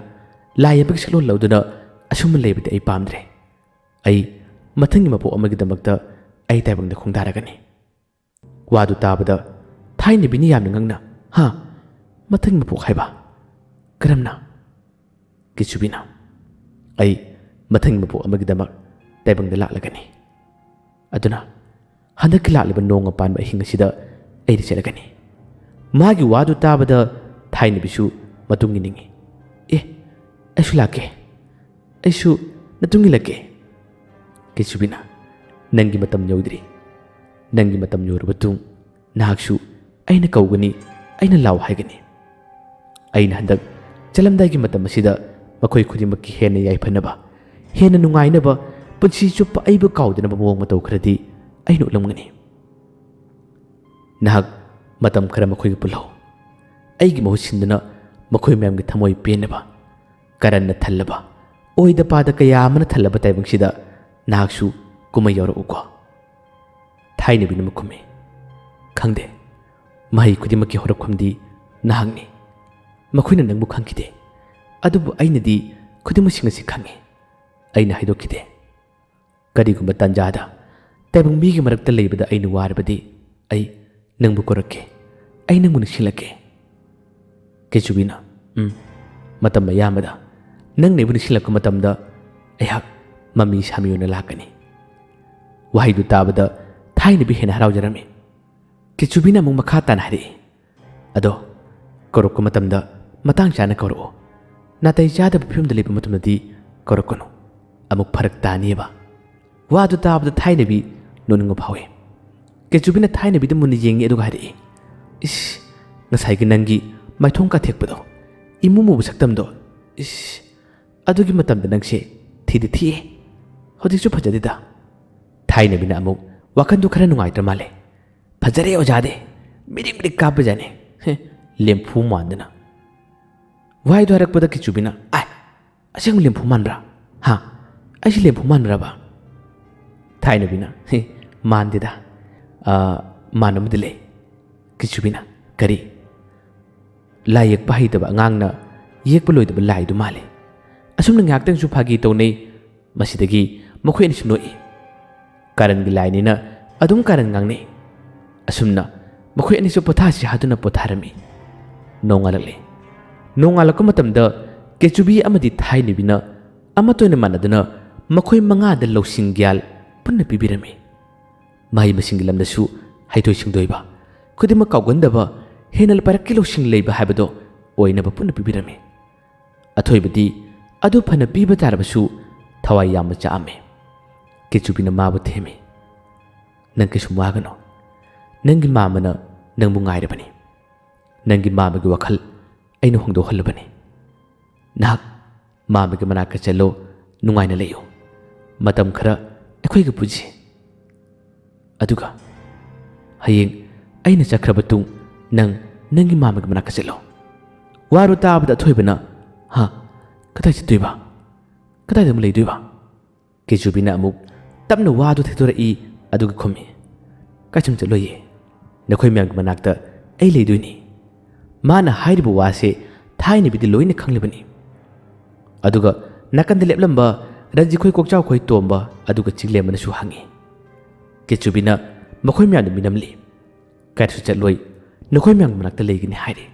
ꯂꯥꯏ ꯌꯦꯛꯄꯒꯤ ꯁꯛꯂꯣꯟ ꯂꯧꯗꯨꯅ ꯑꯁꯨꯝꯅ ꯂꯩꯕꯗꯤ ꯑꯩ ꯄꯥꯝꯗ꯭ꯔꯦ꯫ ꯑꯩ ꯃꯊꯪꯒꯤ ꯃꯄꯣꯛ ꯑꯃꯒꯤꯗꯃꯛꯇ ꯑꯩ ꯇꯥꯏꯕꯪꯗ ꯈꯣꯡꯗꯥꯔꯒꯅꯤ꯫ ꯋꯥꯗꯨ ꯇꯥꯕꯗ ꯊꯥꯏꯅꯕꯤꯅ ꯌꯥꯝꯅ ꯉꯛꯅ ꯃꯊꯪꯒꯤ ꯃꯄꯣꯛ ꯍꯥꯏꯕ ꯀꯔꯝꯅ? ꯀꯤꯆꯨꯕꯤꯅ ꯑꯩ ꯃꯊꯪꯒꯤ ꯃꯄꯣꯛ ꯑꯃꯒꯤꯗꯃꯛ ꯇꯥꯏꯕꯪꯗ ꯂꯥꯛꯂꯒꯅꯤ꯫ ꯑꯗꯨꯅ ꯍꯟꯗꯛꯀꯤ ꯂꯥꯛꯂꯤꯕ ꯅꯣꯡꯃ ꯄꯥꯟꯕ ꯑꯍꯤꯡ ꯑꯁꯤꯗ ꯑꯩꯗꯤ ꯆꯠꯂꯒꯅꯤ꯫ ꯃꯥꯒꯤ ꯋꯥꯗꯨ ꯇꯥꯕꯗ ꯊꯥꯏꯅꯕꯤꯁꯨ ꯃꯇꯨꯡ ꯏꯅꯤꯡꯉꯤ꯫ ꯑꯩꯁꯨ ꯂꯥꯛꯀꯦ, ꯑꯩꯁꯨ ꯃꯇꯨꯡ ꯏꯜꯂꯛꯀꯦ꯫ ꯀꯤꯆꯨꯕꯤꯅ ꯅꯪꯒꯤ ꯃꯇꯝ ꯌꯧꯗ꯭ꯔꯤ꯫ ꯅꯪꯒꯤ ꯃꯇꯝ ꯌꯧꯔꯕ ꯇꯨꯡ ꯅꯍꯥꯛꯁꯨ ꯑꯩꯅ ꯀꯧꯒꯅꯤ, ꯑꯩꯅ ꯂꯥꯎ ꯍꯥꯏꯒꯅꯤ꯫ ꯑꯩꯅ ꯍꯟꯗꯛ ꯆꯠꯂꯝꯗꯥꯏꯒꯤ ꯃꯇꯝ ꯑꯁꯤꯗ ꯃꯈꯣꯏ ꯈꯨꯗꯤꯡꯃꯛꯀꯤ ꯍꯦꯟꯅ ꯌꯥꯏꯐꯅꯕ, ꯍꯦꯟꯅ ꯅꯨꯡꯉꯥꯏꯅꯕ, ꯄꯨꯟꯁꯤ ꯆꯨꯞꯄ ꯑꯩꯕꯨ ꯀꯥꯎꯗꯅꯕ ꯃꯑꯣꯡ ꯃꯇꯧ ꯈꯔꯗꯤ ꯑꯩꯅ ꯎꯠꯂꯝꯒꯅꯤ꯫ ꯅꯍꯥꯛ ꯃꯇꯝ ꯈꯔ ꯃꯈꯣꯏꯒ ꯄꯨꯜꯍꯧ꯫ ꯑꯩꯒꯤ ꯃꯍꯨꯠ ꯁꯤꯟꯗꯨꯅ ꯃꯈꯣꯏ ꯃꯌꯥꯝꯒꯤ ꯊꯃꯣꯏ ꯄꯦꯟꯅꯕ, ꯀꯔꯟꯅ ꯊꯜꯂꯕ, ꯑꯣꯏꯗ ꯄꯥꯗ ꯀꯌꯥ ꯑꯃꯅ ꯊꯜꯂꯕ ꯇꯥꯏꯕꯪꯁꯤꯗ ꯅꯍꯥꯛꯁꯨ ꯀꯨꯝꯃꯩ ꯌꯥꯎꯔꯛꯎꯀꯣ꯫ ꯊꯥꯏꯅꯕꯤꯅ ꯑꯃꯨꯛ ꯈꯨꯝꯃꯤ꯫ ꯈꯪꯗꯦ, ꯃꯍꯩ ꯈꯨꯗꯤꯡꯃꯛꯀꯤ ꯍꯧꯔꯛꯐꯝꯗꯤ ꯅꯍꯥꯛꯅꯤ꯫ ꯃꯈꯣꯏꯅ ꯅꯪꯕꯨ ꯈꯪꯈꯤꯗꯦ, ꯑꯗꯨꯕꯨ ꯑꯩꯅꯗꯤ ꯈꯨꯗꯤꯡꯃꯛꯁꯤꯡ ꯑꯁꯤ ꯈꯪꯉꯤ꯫ ꯑꯩꯅ ꯍꯥꯏꯗꯣꯛꯈꯤꯗꯦ꯫ ꯀꯔꯤꯒꯨꯝꯕ ꯇꯥꯟꯖꯥꯗ ꯇꯥꯏꯕꯪꯕꯤꯒꯤ ꯃꯔꯛꯇ ꯂꯩꯕꯗ ꯑꯩꯅ ꯋꯥꯔꯕꯗꯤ ꯑꯩ ꯅꯪꯕꯨ ꯀꯧꯔꯛꯀꯦ, ꯑꯩ ꯅꯪꯕꯨ ꯅꯤꯡꯁꯤꯡꯂꯛꯀꯦ꯫ ꯀꯤꯆꯨꯕꯤꯅ ꯃꯇꯝ ꯑꯌꯥꯝꯕꯗ ꯅꯪꯅ ꯑꯩꯕꯨ ꯅꯤꯡꯁꯤꯡꯂꯛꯄ ꯃꯇꯝꯗ ꯑꯩꯍꯥꯛ ꯃꯃꯤ ꯁꯥꯃꯤ ꯑꯣꯏꯅ ꯂꯥꯛꯀꯅꯤ꯫ ꯋꯥꯍꯩꯗꯨ ꯇꯥꯕꯗ ꯊꯥꯏꯅꯕꯤ ꯍꯦꯟꯅ ꯍꯔꯥꯎꯖꯔꯝꯃꯤ꯫ ꯀꯤꯆꯨꯕꯤꯅ ꯑꯃꯨꯛ ꯃꯈꯥ ꯇꯥꯅ ꯍꯥꯏꯔꯛꯏ꯫ ꯑꯗꯣ ꯀꯧꯔꯛꯄ ꯃꯇꯝꯗ ꯃꯇꯥꯡ ꯆꯥꯅ ꯀꯧꯔꯛꯑꯣ꯫ ꯅꯥꯇꯩ ꯆꯥꯗꯕ ꯐꯤꯕꯝꯗ ꯂꯩꯕ ꯃꯇꯝꯗꯗꯤ ꯀꯧꯔꯛꯀꯅꯨ, ꯑꯃꯨꯛ ꯐꯔꯛ ꯇꯥꯅꯤꯕ꯫ ꯋꯥꯗꯨ ꯇꯥꯕꯗ ꯊꯥꯏꯅꯕꯤ ꯅꯣꯛꯅꯤꯡꯕ ꯐꯥꯎꯏ꯫ ꯀꯤꯆꯨꯕꯤꯅ ꯊꯥꯏꯅꯕꯤꯗ ꯃꯨꯟꯅ ꯌꯦꯡꯉꯤ ꯑꯗꯨꯒ ꯍꯥꯏꯔꯛꯏ꯫ ꯉꯁꯥꯏꯒꯤ ꯅꯪꯒꯤ ꯃꯥꯏꯊꯣꯡ ꯀꯥꯊꯦꯛꯄꯗꯣ, ꯏꯃꯨ ꯃꯨꯕ ꯁꯛꯇꯝꯗꯣ, ꯑꯗꯨꯒꯤ ꯃꯇꯝꯗ ꯅꯪꯁꯦ ꯊꯤꯗꯤ ꯊꯤꯑꯦ, ꯍꯧꯖꯤꯛꯁꯨ ꯐꯖꯗꯦꯗ꯫ ꯊꯥꯏꯅꯕꯤꯅ ꯑꯃꯨꯛ ꯋꯥꯈꯟꯗꯨ ꯈꯔ ꯅꯨꯡꯉꯥꯏꯇ꯭ꯔ ꯃꯥꯜꯂꯦ꯫ ꯐꯖꯔꯦ ꯑꯣꯖꯥꯗꯤ, ꯃꯤꯔꯤꯛ ꯃꯤꯔꯤꯛ ꯀꯥꯞꯄꯖꯥꯠꯅꯤ, ꯂꯦꯝꯐꯨ ꯃꯥꯟꯗꯅ꯫ ꯋꯥꯍꯩꯗꯨ ꯍꯥꯏꯔꯛꯄꯗ ꯀꯤꯆꯨꯕꯤꯅ ꯑꯁꯦꯡꯕ ꯂꯦꯝꯐꯨ ꯃꯥꯟꯕ꯭ꯔꯥ? ꯑꯩꯁꯤ ꯂꯦꯝꯐꯨ ꯃꯥꯟꯕ꯭ꯔꯕ? ꯊꯥꯏꯅꯕꯤꯅ ꯃꯥꯟꯗꯦꯗ, ꯃꯥꯟꯅꯕꯗꯤ ꯂꯩ꯫ ꯀꯤꯆꯨꯕꯤꯅ ꯀꯔꯤ? ꯂꯥꯏ ꯌꯦꯛꯄ ꯍꯩꯇꯕ ꯑꯉꯥꯡꯅ ꯌꯦꯛꯄ ꯂꯣꯏꯗꯕ ꯂꯥꯏꯗꯨ ꯃꯥꯜꯂꯦ꯫ ꯑꯁꯨꯝꯅ ꯉꯥꯏꯍꯥꯛꯇꯪꯁꯨ ꯐꯥꯒꯤ ꯇꯧꯅꯩ꯫ ꯃꯁꯤꯗꯒꯤ ꯃꯈꯣꯏ ꯑꯅꯤꯁꯨ ꯅꯣꯛꯏ꯫ ꯀꯥꯔꯟꯒꯤ ꯂꯥꯏꯅꯤꯅ ꯑꯗꯨꯝ ꯀꯥꯔꯟ ꯉꯥꯡꯅꯩ꯫ ꯑꯁꯨꯝꯅ ꯃꯈꯣꯏ ꯑꯅꯤꯁꯨ ꯄꯣꯊꯥꯁꯤ ꯍꯥꯗꯨꯅ ꯄꯣꯊꯥꯔꯝꯃꯤ꯫ ꯅꯣꯡꯉꯥꯜꯂꯛꯂꯦ꯫ ꯅꯣꯡꯉꯥꯜꯂꯛꯄ ꯃꯇꯝꯗ ꯀꯤꯆꯨꯕꯤ ꯑꯃꯗꯤ ꯊꯥꯏꯅꯕꯤꯅ ꯑꯃꯠꯇ ꯑꯣꯏꯅ ꯃꯥꯟꯅꯗꯨꯅ ꯃꯈꯣꯏ ꯃꯉꯥꯗ ꯂꯧꯁꯤꯡ ꯒ꯭ꯌꯥꯟ ꯄꯨꯟꯅ ꯄꯤꯕꯤꯔꯝꯃꯤ꯫ ꯃꯍꯩ ꯃꯁꯤꯡꯒꯤ ꯂꯝꯗꯁꯨ ꯍꯩꯊꯣꯏ ꯁꯤꯡꯊꯣꯏꯕ, ꯈꯨꯗꯤꯡꯃꯛ ꯀꯥꯎꯒꯟꯗꯕ, ꯍꯦꯟꯅ ꯄꯥꯏꯔꯛꯀꯤ ꯂꯧꯁꯤꯡ ꯂꯩꯕ ꯍꯥꯏꯕꯗꯣ ꯑꯣꯏꯅꯕ ꯄꯨꯟꯅ ꯄꯤꯕꯤꯔꯝꯃꯤ꯫ ꯑꯊꯣꯏꯕꯗꯤ ꯑꯗꯨ ꯐꯅ ꯄꯤꯕ ꯇꯥꯔꯕꯁꯨ ꯊꯋꯥꯏ ꯌꯥꯝꯅ ꯆꯥꯛꯑꯝꯃꯤ꯫ ꯀꯤꯆꯨꯕꯤꯅ ꯃꯥꯕꯨ ꯊꯦꯝꯃꯤ꯫ ꯅꯪ ꯀꯩꯁꯨꯝ ꯋꯥꯒꯅꯨ, ꯅꯪꯒꯤ ꯃꯥꯝꯃꯅ ꯅꯪꯕꯨ ꯉꯥꯏꯔꯕꯅꯤ꯫ ꯅꯪꯒꯤ ꯃꯥꯝꯃꯒꯤ ꯋꯥꯈꯜ ꯑꯩꯅ ꯍꯣꯡꯗꯣꯛꯍꯜꯂꯕꯅꯤ꯫ ꯅꯍꯥꯛ ꯃꯥꯝꯃꯒꯤ ꯃꯅꯥꯛꯇ ꯆꯠꯂꯣ, ꯅꯨꯡꯉꯥꯏꯅ ꯂꯩꯌꯨ, ꯃꯇꯝ ꯈꯔ ꯑꯩꯈꯣꯏꯒ ꯄꯨꯟꯁꯤ꯫ ꯑꯗꯨꯒ ꯍꯌꯦꯡ ꯑꯩꯅ ꯆꯠꯈ꯭ꯔꯕ ꯇꯨꯡ ꯅꯪꯒꯤ ꯃꯥꯝꯃꯒꯤ ꯃꯅꯥꯛꯇ ꯆꯠꯂꯣ꯫ ꯋꯥꯔꯨ ꯇꯥꯕꯗ ꯑꯊꯣꯏꯕꯅ ꯀꯗꯥꯏ ꯆꯠꯇꯣꯏꯕ? ꯀꯗꯥꯏꯗ ꯑꯃꯨꯛ ꯂꯩꯗꯣꯏꯕ? ꯀꯤꯆꯨꯕꯤꯅ ꯑꯃꯨꯛ ꯇꯞꯅ ꯋꯥꯗꯨ ꯊꯦꯛꯇꯣꯔꯛꯏ ꯑꯗꯨꯒ ꯈꯨꯝꯃꯤ꯫ ꯀꯩꯁꯨꯝ ꯆꯠꯂꯣꯏꯌꯦ, ꯅꯈꯣꯏ ꯃꯌꯥꯝꯒꯤ ꯃꯅꯥꯛꯇ ꯑꯩ ꯂꯩꯗꯣꯏꯅꯤ꯫ ꯃꯥꯅ ꯍꯥꯏꯔꯤꯕ ꯋꯥꯁꯦ ꯊꯥꯏꯅꯕꯤꯗꯤ ꯂꯣꯏꯅ ꯈꯪꯂꯤꯕꯅꯤ꯫ ꯑꯗꯨꯒ ꯅꯥꯀꯟꯗ ꯂꯦꯞꯂꯝꯕ ꯔꯟꯖꯤꯠ ꯈꯣꯏ ꯀꯣꯛꯆꯥꯎ ꯈꯣꯏ ꯇꯣꯝꯕ ꯑꯗꯨꯒ ꯆꯤꯡꯂꯦꯝꯕꯅꯁꯨ ꯍꯪꯉꯤ꯫ ꯀꯦꯆꯨꯕꯤꯅ ꯃꯈꯣꯏ ꯃꯌꯥꯝꯗ ꯃꯤꯅꯝꯂꯤ꯫ ꯀꯥꯏꯗꯁꯨ ꯆꯠꯂꯣꯏ, ꯅꯈꯣꯏ ꯃꯌꯥꯝꯒꯤ ꯃꯅꯥꯛꯇ ꯂꯩꯒꯅꯤ ꯍꯥꯏꯔꯤ꯫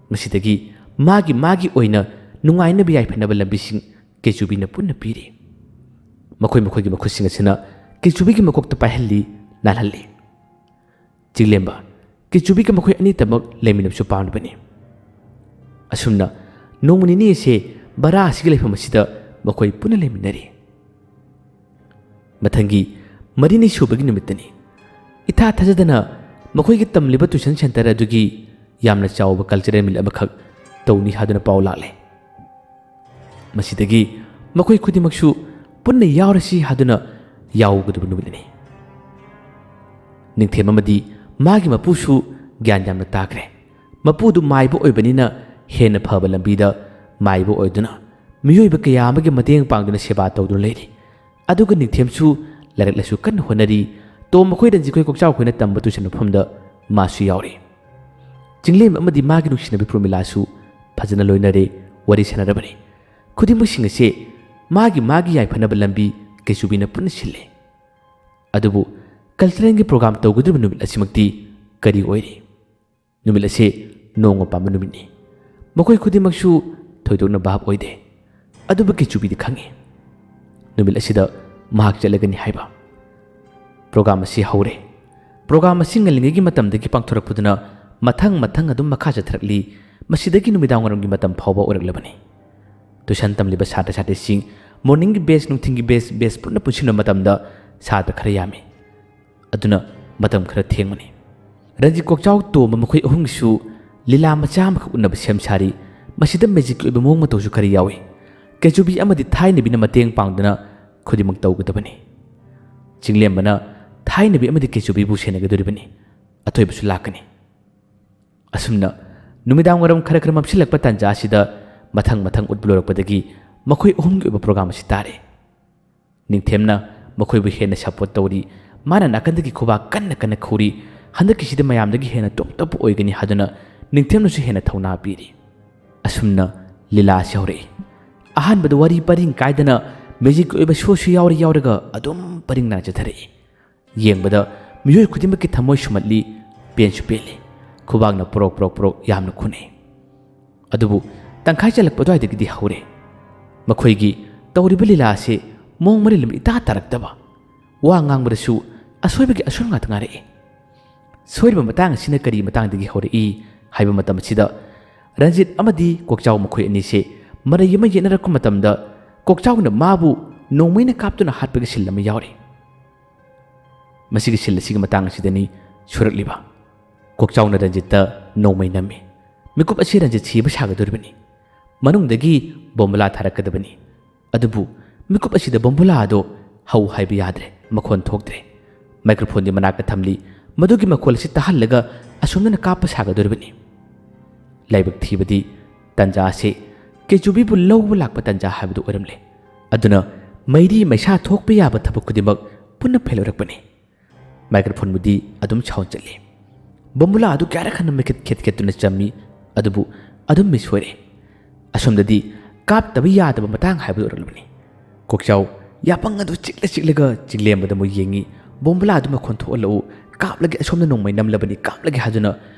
ꯃꯁꯤꯗꯒꯤ ꯃꯥꯒꯤ ꯑꯣꯏꯅ ꯅꯨꯡꯉꯥꯏꯅꯕ ꯌꯥꯏꯐꯅꯕ ꯂꯝꯕꯤꯁꯤꯡ ꯀꯦꯆꯨꯕꯤꯅ ꯄꯨꯟꯅ ꯄꯤꯔꯤ꯫ ꯃꯈꯣꯏꯒꯤ ꯃꯈꯨꯠꯁꯤꯡ ꯑꯁꯤꯅ ꯀꯦꯆꯨꯕꯤꯒꯤ ꯃꯀꯣꯛꯇ ꯄꯥꯏꯍꯜꯂꯤ, ꯅꯥꯜꯍꯜꯂꯤ꯫ ꯆꯤꯡꯂꯦꯝꯕ ꯀꯦꯆꯨꯕꯤꯒ ꯃꯈꯣꯏ ꯑꯅꯤꯇꯃꯛ ꯂꯩꯃꯤꯟꯅꯕꯁꯨ ꯄꯥꯝꯂꯤꯕꯅꯤ꯫ ꯑꯁꯨꯝꯅ ꯅꯣꯡꯃ ꯅꯤꯅꯤ ꯑꯁꯤ ꯕꯔꯥ ꯑꯁꯤꯒꯤ ꯂꯩꯐꯝ ꯑꯁꯤꯗ ꯃꯈꯣꯏ ꯄꯨꯟꯅ ꯂꯩꯃꯤꯟꯅꯔꯤ꯫ ꯃꯊꯪꯒꯤ 4ꯅꯤ ꯁꯨꯕꯒꯤ ꯅꯨꯃꯤꯠꯇꯅꯤ꯫ ꯏꯊꯥ ꯊꯥꯖꯗꯅ ꯃꯈꯣꯏꯒꯤ ꯇꯝꯂꯤꯕ ꯇ꯭ꯌꯨꯁꯟ ꯁꯦꯟꯇꯔ ꯑꯗꯨꯒꯤ ꯌꯥꯝꯅ ꯆꯥꯎꯕ ꯀꯜꯆꯔꯦꯜ ꯃꯤꯠ ꯑꯃꯈꯛ ꯇꯧꯅꯤ ꯍꯥꯏꯗꯨꯅ ꯄꯥꯎ ꯂꯥꯛꯂꯦ꯫ ꯃꯁꯤꯗꯒꯤ ꯃꯈꯣꯏ ꯈꯨꯗꯤꯡꯃꯛꯁꯨ ꯄꯨꯟꯅ ꯌꯥꯎꯔꯁꯤ ꯍꯥꯏꯗꯨꯅ ꯌꯥꯎꯒꯗꯕ ꯅꯨꯃꯤꯠꯅꯤ꯫ ꯅꯤꯡꯊꯦꯝ ꯑꯃꯗꯤ ꯃꯥꯒꯤ ꯃꯄꯨꯁꯨ ꯒ꯭ꯌꯥꯟ ꯌꯥꯝꯅ ꯇꯥꯈ꯭ꯔꯦ꯫ ꯃꯄꯨꯗꯨ ꯃꯥꯏꯕ ꯑꯣꯏꯕꯅꯤꯅ ꯍꯦꯟꯅ ꯐꯕ ꯂꯝꯕꯤꯗ ꯃꯥꯏꯕ ꯑꯣꯏꯗꯨꯅ ꯃꯤꯑꯣꯏꯕ ꯀꯌꯥ ꯑꯃꯒꯤ ꯃꯇꯦꯡ ꯄꯥꯡꯗꯨꯅ ꯁꯦꯕꯥ ꯇꯧꯗꯨꯅ ꯂꯩꯔꯤ꯫ ꯑꯗꯨꯒ ꯅꯤꯡꯊꯦꯝꯁꯨ ꯂꯥꯏꯔꯤꯛ ꯂꯥꯏꯁꯨ ꯀꯟꯅ ꯍꯣꯠꯅꯔꯤ꯫ ꯇꯣꯝꯕ ꯈꯣꯏ, ꯔꯟꯖꯤꯠ ꯈꯣꯏ ꯀꯣꯛꯆꯥꯎ ꯈꯣꯏꯅ ꯇꯝꯕ ꯇ꯭ꯌꯨꯁꯟ ꯃꯐꯝꯗ ꯃꯥꯁꯨ ꯌꯥꯎꯔꯤ꯫ ꯆꯤꯡꯂꯦꯝꯕ ꯑꯃꯗꯤ ꯃꯥꯒꯤ ꯅꯨꯡꯁꯤꯅꯕꯤ ꯄ꯭ꯔꯣꯃꯤꯂꯥꯁꯨ ꯐꯖꯅ ꯂꯣꯏꯅꯔꯦ, ꯋꯥꯔꯤ ꯁꯥꯟꯅꯔꯕꯅꯤ꯫ ꯈꯨꯗꯤꯡꯃꯛꯁꯤꯡ ꯑꯁꯤ ꯃꯥꯒꯤ ꯌꯥꯏꯐꯅꯕ ꯂꯝꯕꯤ ꯀꯦꯆꯨꯕꯤꯅ ꯄꯨꯟꯅ ꯁꯤꯜꯂꯤ꯫ ꯑꯗꯨꯕꯨ ꯀꯜꯆꯔꯦꯜꯒꯤ ꯄ꯭ꯔꯣꯒ꯭ꯔꯥꯝ ꯇꯧꯒꯗꯧꯔꯤꯕ ꯅꯨꯃꯤꯠ ꯑꯁꯤꯃꯛꯇꯤ ꯀꯔꯤ ꯑꯣꯏꯔꯤ? ꯅꯨꯃꯤꯠ ꯑꯁꯤ ꯅꯣꯡꯃ ꯄꯥꯟꯕ ꯅꯨꯃꯤꯠꯅꯤ꯫ ꯃꯈꯣꯏ ꯈꯨꯗꯤꯡꯃꯛꯁꯨ ꯊꯣꯏꯗꯣꯛꯅ ꯚꯥꯞ ꯑꯣꯏꯗꯦ꯫ ꯑꯗꯨꯕꯨ ꯀꯦꯆꯨꯕꯤꯗꯤ ꯈꯪꯉꯤ ꯅꯨꯃꯤꯠ ꯑꯁꯤꯗ ꯃꯍꯥꯛ ꯆꯠꯂꯒꯅꯤ ꯍꯥꯏꯕ꯫ ꯄ꯭ꯔꯣꯒ꯭ꯔꯥꯝ ꯑꯁꯤ ꯍꯧꯔꯦ꯫ ꯄ꯭ꯔꯣꯒ꯭ꯔꯥꯝ ꯑꯁꯤ ꯉꯜꯂꯤꯉꯩꯒꯤ ꯃꯇꯝꯗꯒꯤ ꯄꯥꯡꯊꯣꯔꯛꯄꯗꯨꯅ ꯃꯊꯪ ꯑꯗꯨꯝ ꯃꯈꯥ ꯆꯠꯊꯔꯛꯂꯤ꯫ ꯃꯁꯤꯗꯒꯤ ꯅꯨꯃꯤꯗꯥꯡꯋꯥꯏꯔꯝꯒꯤ ꯃꯇꯝ ꯐꯥꯎꯕ ꯑꯣꯏꯔꯛꯂꯕꯅꯤ꯫ ꯇ꯭ꯌꯨꯁꯟ ꯇꯝꯂꯤꯕ ꯁꯥꯇ꯭ꯔ ꯁꯥꯇ꯭ꯔꯤꯁꯤꯡ ꯃꯣꯔꯅꯤꯡꯒꯤ ꯕꯦꯁ, ꯅꯨꯡꯊꯤꯟꯒꯤ ꯕꯦꯁ ꯄꯨꯟꯅ ꯄꯨꯟꯁꯤꯟꯕ ꯃꯇꯝꯗ ꯁꯥꯇ꯭ꯔ ꯈꯔ ꯌꯥꯝꯃꯤ꯫ ꯑꯗꯨꯅ ꯃꯇꯝ ꯈꯔ ꯊꯦꯡꯕꯅꯤ꯫ ꯔꯟꯖꯤꯠ, ꯀꯣꯛꯆꯥꯎ, ꯇꯣꯝꯕ ꯃꯈꯣꯏ ꯑꯍꯨꯝꯒꯤꯁꯨ ꯂꯤꯂꯥ ꯃꯆꯥ ꯑꯃꯈꯛ ꯎꯠꯅꯕ ꯁꯦꯝ ꯁꯥꯔꯤ꯫ ꯃꯁꯤꯗ ꯃꯦꯖꯤꯛꯀꯤ ꯑꯣꯏꯕ ꯃꯑꯣꯡ ꯃꯇꯧꯁꯨ ꯈꯔ ꯌꯥꯎꯏ꯫ ꯀꯦꯆꯨꯕꯤ ꯑꯃꯗꯤ ꯊꯥꯏꯅꯕꯤꯅ ꯃꯇꯦꯡ ꯄꯥꯡꯗꯨꯅ ꯈꯨꯗꯤꯡꯃꯛ ꯇꯧꯒꯗꯕꯅꯤ꯫ ꯆꯤꯡꯂꯦꯝꯕꯅ ꯊꯥꯏꯅꯕꯤ ꯑꯃꯗꯤ ꯀꯦꯆꯨꯕꯤꯕꯨ ꯁꯦꯟꯅꯒꯗꯧꯔꯤꯕꯅꯤ꯫ ꯑꯊꯣꯏꯕꯁꯨ ꯂꯥꯛꯀꯅꯤ꯫ ꯑꯁꯨꯝꯅ ꯅꯨꯃꯤꯗꯥꯡꯋꯥꯏꯔꯝ ꯈꯔ ꯃꯝꯁꯤꯜꯂꯛꯄ ꯇꯥꯟꯖꯥ ꯑꯁꯤꯗ ꯃꯊꯪ ꯎꯠꯄ ꯂꯣꯏꯔꯛꯄꯗꯒꯤ ꯃꯈꯣꯏ ꯑꯍꯨꯝꯒꯤ ꯑꯣꯏꯕ ꯄ꯭ꯔꯣꯒ꯭ꯔꯥꯝ ꯑꯁꯤ ꯇꯥꯔꯦ꯫ ꯅꯤꯡꯊꯦꯝꯅ ꯃꯈꯣꯏꯕꯨ ꯍꯦꯟꯅ ꯁꯄꯣꯔꯠ ꯇꯧꯔꯤ꯫ ꯃꯥꯅ ꯅꯥꯀꯟꯗꯒꯤ ꯈꯨꯕꯥꯛ ꯀꯟꯅ ꯈꯨꯔꯤ꯫ ꯍꯟꯗꯛꯀꯤꯁꯤꯗ ꯃꯌꯥꯝꯗꯒꯤ ꯍꯦꯟꯅ ꯇꯣꯞ ꯑꯣꯏꯒꯅꯤ ꯍꯥꯏꯗꯨꯅ ꯅꯤꯡꯊꯦꯝꯅꯁꯨ ꯍꯦꯟꯅ ꯊꯧꯅꯥ ꯄꯤꯔꯤ꯫ ꯑꯁꯨꯝꯅ ꯂꯤꯂꯥ ꯑꯁꯤ ꯍꯧꯔꯛꯏ꯫ ꯑꯍꯥꯟꯕꯗ ꯋꯥꯔꯤ ꯄꯔꯤꯡ ꯀꯥꯏꯗꯅ ꯃꯦꯖꯤꯛꯀꯤ ꯑꯣꯏꯕ ꯁꯣꯁꯨ ꯌꯥꯎꯔꯒ ꯑꯗꯨꯝ ꯄꯔꯤꯡ ꯅꯥꯏꯅ ꯆꯠꯊꯔꯛꯏ꯫ ꯌꯦꯡꯕꯗ ꯃꯤꯑꯣꯏ ꯈꯨꯗꯤꯡꯃꯛꯀꯤ ꯊꯃꯣꯏ ꯁꯨꯝꯍꯠꯂꯤ, ꯄꯦꯟꯁꯨ ꯄꯦꯜꯂꯤ꯫ ꯈꯨꯕꯥꯛꯅ ꯄꯣꯔꯣꯛ ꯌꯥꯝꯅ ꯈꯨꯅꯩ꯫ ꯑꯗꯨꯕꯨ ꯇꯪꯈꯥꯏ ꯆꯜꯂꯛꯄ ꯑꯗꯨꯋꯥꯏꯗꯒꯤꯗꯤ ꯍꯧꯔꯦ꯫ ꯃꯈꯣꯏꯒꯤ ꯇꯧꯔꯤꯕ ꯂꯤꯂꯥ ꯑꯁꯤ ꯃꯑꯣꯡ ꯃꯔꯤꯜ ꯑꯃ ꯏꯇꯥ ꯇꯥꯔꯛꯇꯕ, ꯋꯥ ꯉꯥꯡꯕꯗꯁꯨ ꯑꯁꯣꯏꯕꯒꯤ ꯑꯁꯣꯏꯕ ꯉꯥꯛꯇ ꯉꯥꯏꯔꯛꯏ꯫ ꯁꯣꯏꯔꯤꯕ ꯃꯇꯥꯡ ꯑꯁꯤꯅ ꯀꯔꯤ ꯃꯇꯥꯡꯗꯒꯤ ꯍꯧꯔꯛꯏ ꯍꯥꯏꯕ ꯃꯇꯝ ꯑꯁꯤꯗ ꯔꯟꯖꯤꯠ ꯑꯃꯗꯤ ꯀꯣꯛꯆꯥꯎ ꯃꯈꯣꯏ ꯑꯅꯤꯁꯦ ꯃꯔꯩ ꯑꯃ ꯌꯦꯠꯅꯔꯛꯄ ꯃꯇꯝꯗ ꯀꯣꯛꯆꯥꯎꯅ ꯃꯥꯕꯨ ꯅꯣꯡꯃꯩꯅ ꯀꯥꯞꯇꯨꯅ ꯍꯥꯠꯄꯒꯤ ꯁꯤꯜ ꯑꯃ ꯌꯥꯎꯔꯤ꯫ ꯃꯁꯤꯒꯤ ꯁꯤꯜ ꯑꯁꯤꯒꯤ ꯃꯇꯥꯡ ꯑꯁꯤꯗꯅꯤ ꯁꯨꯔꯛꯂꯤꯕ꯫ ꯀꯣꯛꯆꯥꯎꯅ ꯔꯟꯖꯤꯠꯇ ꯅꯣꯡꯃꯩ ꯅꯝꯃꯤ꯫ ꯃꯤꯀꯨꯞ ꯑꯁꯤ ꯔꯟꯖꯤꯠ ꯁꯤꯕ ꯁꯥꯒꯗꯧꯔꯤꯕꯅꯤ꯫ ꯃꯅꯨꯡꯗꯒꯤ ꯕꯣꯝꯕꯨꯂꯥ ꯊꯥꯔꯛꯀꯗꯕꯅꯤ꯫ ꯑꯗꯨꯕꯨ ꯃꯤꯀꯨꯞ ꯑꯁꯤꯗ ꯕꯣꯝꯕꯨꯂꯥ ꯑꯗꯣ ꯍꯧ ꯍꯥꯏꯕ ꯌꯥꯗ꯭ꯔꯦ, ꯃꯈꯣꯟ ꯊꯣꯛꯇ꯭ꯔꯦ꯫ ꯃꯥꯏꯀ꯭ꯔꯣꯐꯣꯟꯒꯤ ꯃꯅꯥꯛꯇ ꯊꯝꯂꯤ꯫ ꯃꯗꯨꯒꯤ ꯃꯈꯣꯜ ꯑꯁꯤ ꯇꯥꯍꯜꯂꯒ ꯑꯁꯣꯝꯗꯅ ꯀꯥꯞꯄ ꯁꯥꯒꯗꯧꯔꯤꯕꯅꯤ꯫ ꯂꯥꯏꯕꯛ ꯊꯤꯕꯗꯤ ꯇꯟꯖꯥ ꯑꯁꯤ ꯀꯦꯆꯨꯕꯤꯕꯨ ꯂꯧꯕ ꯂꯥꯛꯄ ꯇꯟꯖꯥ ꯍꯥꯏꯕꯗꯨ ꯑꯣꯏꯔꯝꯂꯦ꯫ ꯑꯗꯨꯅ ꯃꯩꯔꯤ ꯃꯩꯁꯥ ꯊꯣꯛꯄ ꯌꯥꯕ ꯊꯕꯛ ꯈꯨꯗꯤꯡꯃꯛ ꯄꯨꯟꯅ ꯐꯦꯜ ꯑꯣꯏꯔꯛꯄꯅꯤ꯫ ꯃꯥꯏꯀ꯭ꯔꯣꯐꯣꯟꯕꯨꯗꯤ ꯑꯗꯨꯝ ꯁꯥꯎꯟ ꯆꯠꯂꯤ꯫ ꯕꯣꯝꯕꯨꯂꯥ ꯑꯗꯨ ꯀꯌꯥꯔꯛ ꯍꯟꯅ ꯃꯩꯈꯦꯠ ꯈꯦꯠꯇꯨꯅ ꯆꯝꯃꯤ꯫ ꯑꯗꯨꯕꯨ ꯑꯗꯨꯝ ꯃꯤꯁ ꯑꯣꯏꯔꯦ꯫ ꯑꯁꯣꯝꯗꯗꯤ ꯀꯥꯞꯇꯕ ꯌꯥꯗꯕ ꯃꯇꯥꯡ ꯍꯥꯏꯕꯗꯨ ꯑꯣꯏꯔꯛꯂꯕꯅꯤ꯫ ꯀꯣꯛꯆꯥꯎ ꯌꯥꯄꯪ ꯑꯗꯨ ꯆꯤꯛꯂꯒ ꯆꯤꯡꯂꯦꯝꯕꯗ ꯑꯃꯨꯛ ꯌꯦꯡꯉꯤ꯫ ꯕꯣꯝꯕꯨꯂꯥ ꯑꯗꯨ ꯃꯈꯣꯟ ꯊꯣꯛꯍꯜꯂꯛꯎ, ꯀꯥꯞꯂꯒꯦ, ꯑꯁꯣꯝꯗ ꯅꯣꯡꯃꯩ ꯅꯝꯂꯕꯅꯤ, ꯀꯥꯞꯂꯒꯦ ꯍꯥꯏꯗꯨꯅ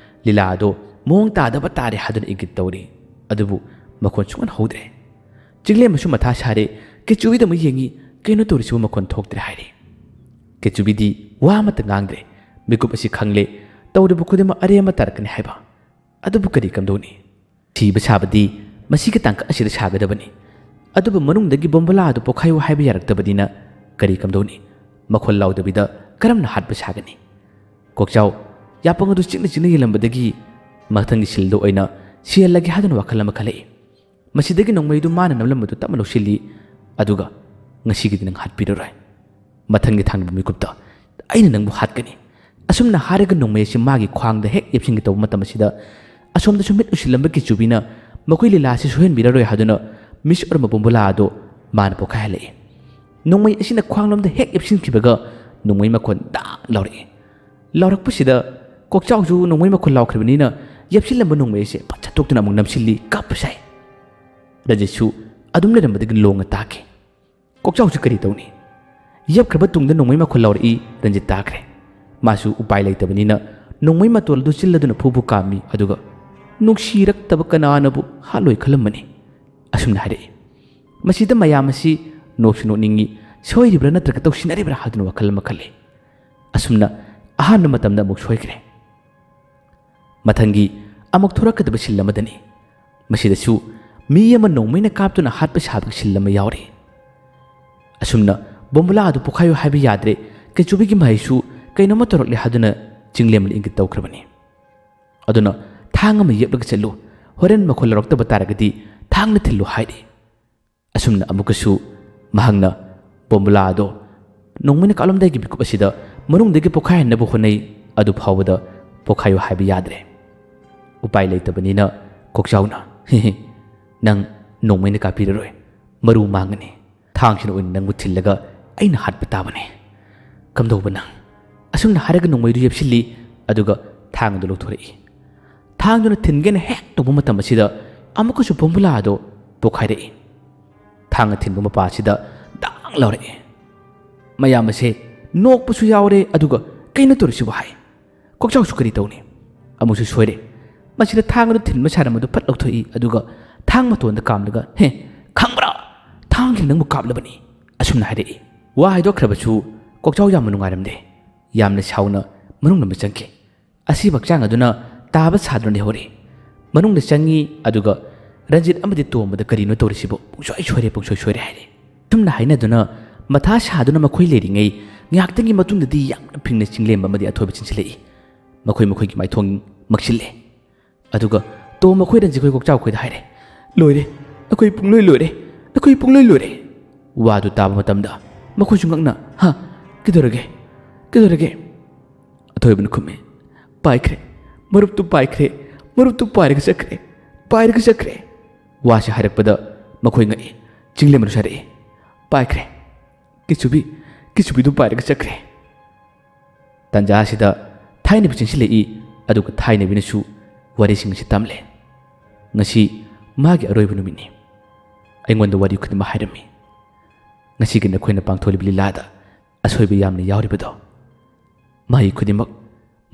ꯂꯤꯂꯥ ꯑꯗꯣ ꯃꯑꯣꯡ ꯇꯥꯗꯕ ꯇꯥꯔꯦ ꯍꯥꯏꯗꯨꯅ ꯏꯪꯒꯤꯠ ꯇꯧꯔꯤ꯫ ꯑꯗꯨꯕꯨ ꯃꯈꯣꯟ ꯁꯨꯡꯍꯟ ꯍꯧꯗ꯭ꯔꯦ꯫ ꯆꯤꯡꯂꯦꯝꯕꯁꯨ ꯃꯊꯥ ꯁꯥꯔꯦ꯫ ꯀꯦꯆꯨꯕꯤꯗ ꯑꯃꯨꯛ ꯌꯦꯡꯉꯤ꯫ ꯀꯩꯅꯣ ꯇꯧꯔꯤꯁꯤꯕꯨ ꯃꯈꯣꯟ ꯊꯣꯛꯇ꯭ꯔꯦ ꯍꯥꯏꯔꯤ꯫ ꯀꯦꯆꯨꯕꯤꯗꯤ ꯋꯥ ꯑꯃꯠꯇ ꯉꯥꯡꯗ꯭ꯔꯦ꯫ ꯃꯤꯀꯨꯞ ꯑꯁꯤ ꯈꯪꯂꯦ ꯇꯧꯔꯤꯕ ꯈꯨꯗꯤꯡꯃꯛ ꯑꯔꯦꯝꯕ ꯇꯥꯔꯛꯀꯅꯤ ꯍꯥꯏꯕ꯫ ꯑꯗꯨꯕꯨ ꯀꯔꯤ ꯀꯝꯗꯧꯅꯤ? ꯁꯤꯕ ꯁꯥꯕꯗꯤ ꯃꯁꯤꯒꯤ ꯇꯥꯡꯀꯛ ꯑꯁꯤꯗ ꯁꯥꯒꯗꯕꯅꯤ꯫ ꯑꯗꯨꯕꯨ ꯃꯅꯨꯡꯗꯒꯤ ꯕꯣꯝꯕꯨꯂꯥ ꯑꯗꯨ ꯄꯣꯈꯥꯏꯌꯨ ꯍꯥꯏꯕ ꯌꯥꯔꯛꯇꯕꯅꯤꯅ ꯀꯔꯤ ꯀꯝꯗꯧꯅꯤ? ꯃꯈꯣꯜ ꯂꯥꯎꯗꯕꯤꯗ ꯀꯔꯝꯅ ꯍꯥꯠꯄ ꯁꯥꯒꯅꯤ? ꯀꯣꯛꯆꯥꯎ ꯌꯥꯄꯪ ꯑꯗꯨ ꯆꯤꯛꯅ ꯌꯦꯡꯂꯝꯕꯗꯒꯤ ꯃꯊꯪꯒꯤ ꯁꯤꯜꯗ ꯑꯣꯏꯅ ꯁꯤꯍꯜꯂꯒꯦ ꯍꯥꯏꯗꯨꯅ ꯋꯥꯈꯜ ꯑꯃ ꯈꯜꯂꯛꯏ꯫ ꯃꯁꯤꯗꯒꯤ ꯅꯣꯡꯃꯩꯗꯨ ꯃꯥꯅ ꯅꯝꯂꯝꯕꯗꯨ ꯇꯞꯅ ꯂꯧꯁꯤꯜꯂꯤ꯫ ꯑꯗꯨꯒ ꯉꯁꯤꯒꯤꯗꯤ ꯅꯪ ꯍꯥꯠꯄꯤꯔꯔꯣꯏ꯫ ꯃꯊꯪꯒꯤ ꯊꯥꯡꯅꯕ ꯃꯤꯀꯨꯞꯇ ꯑꯩꯅ ꯅꯪꯕꯨ ꯍꯥꯠꯀꯅꯤ꯫ ꯑꯁꯨꯝꯅ ꯍꯥꯏꯔꯒ ꯅꯣꯡꯃꯩ ꯑꯁꯤ ꯃꯥꯒꯤ ꯈ꯭ꯋꯥꯡꯗ ꯍꯦꯛ ꯌꯦꯞꯁꯤꯟꯒꯦ ꯇꯧꯕ ꯃꯇꯝ ꯑꯁꯤꯗ ꯑꯁꯣꯝꯗꯁꯨ ꯃꯤꯠ ꯎꯁꯤꯜꯂꯝꯕ ꯀꯦꯆꯨꯕꯤꯅ ꯃꯈꯣꯏ ꯂꯤꯂꯥ ꯑꯁꯤ ꯁꯣꯏꯍꯟꯕꯤꯔꯔꯣꯏ ꯍꯥꯏꯗꯨꯅ ꯃꯤꯁ ꯑꯣꯏꯔꯝꯕ ꯕꯣꯝꯕꯨꯂꯥ ꯑꯗꯣ ꯃꯥꯅ ꯄꯣꯈꯥꯏꯍꯜꯂꯛꯏ꯫ ꯅꯣꯡꯃꯩ ꯑꯁꯤꯅ ꯈ꯭ꯋꯥꯡꯂꯣꯝꯗ ꯍꯦꯛ ꯌꯦꯞꯁꯤꯟꯈꯤꯕꯒ ꯅꯣꯡꯃꯩ ꯃꯈꯣꯟ ꯗꯥꯛ ꯂꯥꯎꯔꯛꯏ꯫ ꯂꯥꯎꯔꯛꯄꯁꯤꯗ ꯀꯣꯛꯆꯥꯎꯁꯨ ꯅꯣꯡꯃꯩ ꯃꯈꯣꯟ ꯂꯥꯎꯈ꯭ꯔꯕꯅꯤꯅ ꯌꯦꯞꯁꯤꯜꯂꯝꯕ ꯅꯣꯡꯃꯩ ꯑꯁꯤ ꯐꯠ ꯁꯠꯇꯣꯛꯇꯨꯅ ꯑꯃꯨꯛ ꯅꯝꯁꯤꯜꯂꯤ, ꯀꯥꯞꯄ ꯁꯥꯏ꯫ ꯔꯟꯖꯤꯠꯁꯨ ꯑꯗꯨꯝ ꯂꯩꯔꯝꯕꯗꯒꯤ ꯂꯣꯡꯅ ꯇꯥꯈꯤ ꯀꯣꯛꯆꯥꯎꯁꯤ ꯀꯔꯤ ꯇꯧꯅꯤ ꯌꯦꯞꯈ꯭ꯔꯕ ꯇꯨꯡꯗ ꯅꯣꯡꯃꯩ ꯃꯈꯣꯜ ꯂꯥꯎꯔꯛꯏ ꯔꯟꯖꯤꯠ ꯇꯥꯈ꯭ꯔꯦ ꯃꯥꯁꯨ ꯎꯄꯥꯏ ꯂꯩꯇꯕꯅꯤꯅ ꯅꯣꯡꯃꯩ ꯃꯇꯣꯜ ꯑꯗꯨ ꯆꯤꯜꯂꯗꯨꯅ ꯐꯨꯕꯨ ꯀꯥꯝꯃꯤ ꯑꯗꯨꯒ ꯅꯨꯡꯁꯤꯔꯛꯇꯕ ꯀꯅꯥꯅꯕꯨ ꯍꯥꯠꯂꯣꯏ ꯈꯜꯂꯝꯕꯅꯤ ꯑꯁꯨꯝꯅ ꯍꯥꯏꯔꯛꯏ ꯃꯁꯤꯗ ꯃꯌꯥꯝ ꯑꯁꯤ ꯅꯣꯛꯁꯨ ꯅꯣꯛꯅꯤꯡꯉꯤ ꯁꯣꯏꯔꯤꯕ꯭ꯔꯥ ꯅꯠꯇ꯭ꯔꯒ ꯇꯧꯁꯤꯟꯅꯔꯤꯕ꯭ꯔꯥ ꯍꯥꯏꯗꯨꯅ ꯋꯥꯈꯜ ꯑꯃ ꯈꯜꯂꯤ ꯑꯁꯨꯝꯅ ꯑꯍꯥꯟꯕ ꯃꯇꯝꯗ ꯑꯃꯨꯛ ꯁꯣꯏꯈ꯭ꯔꯦ ꯃꯊꯪꯒꯤ ꯑꯃꯨꯛ ꯊꯣꯔꯛꯀꯗꯕ ꯁꯤꯜ ꯑꯃꯗꯅꯤ ꯃꯁꯤꯗꯁꯨ ꯃꯤ ꯑꯃ ꯅꯣꯡꯃꯩꯅ ꯀꯥꯞꯇꯨꯅ ꯍꯥꯠꯄ ꯁꯥꯕꯒꯤ ꯁꯤꯜ ꯑꯃ ꯌꯥꯎꯔꯤ ꯑꯁꯨꯝꯅ ꯕꯣꯝꯕꯨꯂꯥ ꯑꯗꯨ ꯄꯣꯈꯥꯏꯌꯨ ꯍꯥꯏꯕ ꯌꯥꯗ꯭ꯔꯦ ꯀꯩꯆꯨꯕꯤꯒꯤ ꯃꯍꯩꯁꯨ ꯀꯩꯅꯣꯝꯃ ꯇꯧꯔꯛꯂꯦ ꯍꯥꯏꯗꯨꯅ ꯆꯤꯡꯂꯦꯝꯕꯅ ꯏꯪꯒꯤꯠ ꯇꯧꯈ꯭ꯔꯕꯅꯤ ꯑꯗꯨꯅ ꯊꯥꯡ ꯑꯃ ꯌꯦꯞꯂꯒ ꯆꯠꯂꯨ ꯍꯣꯔꯦꯟ ꯃꯈꯣꯜ ꯂꯧꯔꯛꯇꯕ ꯇꯥꯔꯒꯗꯤ ꯊꯥꯡꯅ ꯊꯤꯜꯂꯨ ꯍꯥꯏꯔꯤ ꯑꯁꯨꯝꯅ ꯑꯃꯨꯛꯀꯁꯨ ꯃꯍꯥꯛꯅ ꯕꯣꯝꯕꯨꯂꯥ ꯑꯗꯣ ꯅꯣꯡꯃꯩꯅ ꯀꯥꯞꯂꯝꯗꯥꯏꯒꯤ ꯃꯤꯀꯨꯞ ꯑꯁꯤꯗ ꯃꯅꯨꯡꯗꯒꯤ ꯄꯣꯈꯥꯏꯍꯟꯅꯕ ꯍꯣꯠꯅꯩ ꯑꯗꯨ ꯐꯥꯎꯕꯗ ꯄꯣꯈꯥꯏꯌꯨ ꯍꯥꯏꯕ ꯌꯥꯗ꯭ꯔꯦ ꯎꯄꯥꯏ ꯂꯩꯇꯕꯅꯤꯅ ꯀꯣꯛꯆꯥꯎꯅ ꯅꯪ ꯅꯣꯡꯃꯩꯅ ꯀꯥꯞꯄꯤꯔꯔꯣꯏ ꯃꯔꯨ ꯃꯥꯡꯒꯅꯤ ꯊꯥꯡꯁꯤꯅ ꯑꯣꯏꯅ ꯅꯪꯕꯨ ꯊꯤꯜꯂꯒ ꯑꯩꯅ ꯍꯥꯠꯄ ꯇꯥꯕꯅꯤ ꯀꯝꯗꯧꯕ ꯅꯪ ꯑꯁꯨꯝꯅ ꯍꯥꯏꯔꯒ ꯅꯣꯡꯃꯩꯗꯨ ꯌꯦꯞꯁꯤꯜꯂꯤ ꯑꯗꯨꯒ ꯊꯥꯡ ꯑꯗꯨ ꯂꯧꯊꯣꯔꯛꯏ ꯊꯥꯡꯗꯨꯅ ꯊꯤꯟꯒꯦꯅ ꯍꯦꯛ ꯇꯧꯕ ꯃꯇꯝ ꯑꯁꯤꯗ ꯑꯃꯨꯛꯀꯁꯨ ꯕꯣꯝꯕꯨꯂꯥ ꯑꯗꯣ ꯄꯣꯈꯥꯏꯔꯛꯏ ꯊꯥꯡꯅ ꯊꯤꯟꯕ ꯃꯄꯥ ꯑꯁꯤꯗ ꯗꯥꯡ ꯂꯥꯎꯔꯛꯏ ꯃꯌꯥꯝ ꯑꯁꯦ ꯅꯣꯛꯄꯁꯨ ꯌꯥꯎꯔꯦ ꯑꯗꯨꯒ ꯀꯩꯅꯣ ꯇꯧꯔꯤꯁꯤꯕꯨ ꯍꯥꯏ ꯀꯣꯛꯆꯥꯎꯁꯨ ꯀꯔꯤ ꯇꯧꯅꯤ ꯑꯃꯨꯛꯁꯨ ꯁꯣꯏꯔꯦ ꯃꯁꯤꯗ ꯊꯥꯡ ꯑꯗꯨ ꯊꯤꯟꯕ ꯁꯥꯔꯝ ꯑꯗꯨ ꯐꯠ ꯂꯧꯊꯣꯛꯏ ꯑꯗꯨꯒ ꯊꯥꯡ ꯃꯇꯣꯟꯗ ꯀꯥꯝꯂꯒ ꯈꯪꯕ꯭ꯔꯥ ꯊꯥꯡꯁꯤꯅ ꯅꯪꯕꯨ ꯀꯥꯞꯂꯕꯅꯤ ꯑꯁꯨꯝꯅ ꯍꯥꯏꯔꯛꯏ ꯋꯥ ꯍꯥꯏꯗꯣꯛꯈ꯭ꯔꯕꯁꯨ ꯀꯣꯛꯆꯥꯎ ꯌꯥꯝꯅ ꯅꯨꯡꯉꯥꯏꯔꯝꯗꯦ ꯌꯥꯝꯅ ꯁꯥꯎꯅ ꯃꯅꯨꯡꯗ ꯆꯪꯈꯤ ꯑꯁꯤꯕ ꯍꯛꯆꯥꯡ ꯑꯗꯨꯅ ꯇꯥꯕ ꯁꯥꯗꯨꯅ ꯂꯩꯍꯧꯔꯤ ꯃꯅꯨꯡꯗ ꯆꯪꯉꯤ ꯑꯗꯨꯒ ꯔꯟꯖꯤꯠ ꯑꯃꯗꯤ ꯇꯣꯝꯕꯗ ꯀꯔꯤꯅꯣ ꯇꯧꯔꯤꯁꯤꯕꯨ ꯄꯨꯡꯁꯣꯏ ꯁꯣꯏꯔꯦ ꯍꯥꯏꯔꯤ ꯁꯨꯝꯅ ꯍꯥꯏꯅꯗꯨꯅ ꯃꯊꯥ ꯁꯥꯗꯨꯅ ꯃꯈꯣꯏ ꯂꯩꯔꯤꯉꯩ ꯉꯥꯏꯍꯥꯛꯇꯪꯒꯤ ꯃꯇꯨꯡꯗꯗꯤ ꯌꯥꯝꯅ ꯐꯤꯡꯅ ꯆꯤꯡꯂꯦꯝꯕ ꯑꯃꯗꯤ ꯑꯊꯣꯏꯕ ꯆꯤꯟꯁꯤꯜꯂꯛꯏ ꯃꯈꯣꯏꯒꯤ ꯃꯥꯏꯊꯣꯡ ꯃꯛꯁꯤꯜꯂꯦ ꯑꯗꯨꯒ ꯇꯣꯝ ꯃꯈꯣꯏ ꯔꯟꯖꯤꯠ ꯀꯣꯛꯆꯥꯎ ꯈꯣꯏꯗ ꯍꯥꯏꯔꯦ ꯂꯣꯏꯔꯦ ꯑꯩꯈꯣꯏ ꯄꯨꯡꯂꯣꯏ ꯂꯣꯏꯔꯦ ꯋꯥꯗꯨ ꯇꯥꯕ ꯃꯇꯝꯗ ꯃꯈꯣꯏꯁꯨ ꯉꯛꯅ ꯀꯩꯗꯧꯔꯒꯦ ꯑꯊꯣꯏꯕꯅ ꯈꯨꯝꯃꯤ ꯄꯥꯏꯈ꯭ꯔꯦ ꯃꯔꯨꯞꯇꯨ ꯄꯥꯏꯔꯒ ꯆꯠꯈ꯭ꯔꯦ ꯋꯥꯁꯦ ꯍꯥꯏꯔꯛꯄꯗ ꯃꯈꯣꯏ ꯉꯛꯏ ꯆꯤꯡꯂꯦꯝꯕꯅꯁꯨ ꯍꯥꯏꯔꯛꯏ ꯄꯥꯏꯈ꯭ꯔꯦ ꯀꯤꯆꯨꯕꯤꯗꯨ ꯄꯥꯏꯔꯒ ꯆꯠꯈ꯭ꯔꯦ ꯇꯟꯖꯥ ꯑꯁꯤꯗ ꯊꯥꯏꯅꯕꯤ ꯆꯪꯁꯤꯜꯂꯛꯏ ꯑꯗꯨꯒ ꯊꯥꯏꯅꯕꯤꯅꯁꯨ ꯋꯥꯔꯤꯁꯤꯡ ꯑꯁꯤ ꯇꯝꯂꯦ ꯉꯁꯤ ꯃꯥꯒꯤ ꯑꯔꯣꯏꯕ ꯅꯨꯃꯤꯠꯅꯤ ꯑꯩꯉꯣꯟꯗ ꯋꯥꯔꯤ ꯈꯨꯗꯤꯡꯃꯛ ꯍꯥꯏꯔꯝꯃꯤ ꯉꯁꯤꯒꯤ ꯅꯈꯣꯏꯅ ꯄꯥꯡꯊꯣꯛꯂꯤꯕ ꯂꯤꯂꯥꯗ ꯑꯁꯣꯏꯕ ꯌꯥꯝꯅ ꯌꯥꯎꯔꯤꯕꯗꯣ ꯃꯍꯩ ꯈꯨꯗꯤꯡꯃꯛ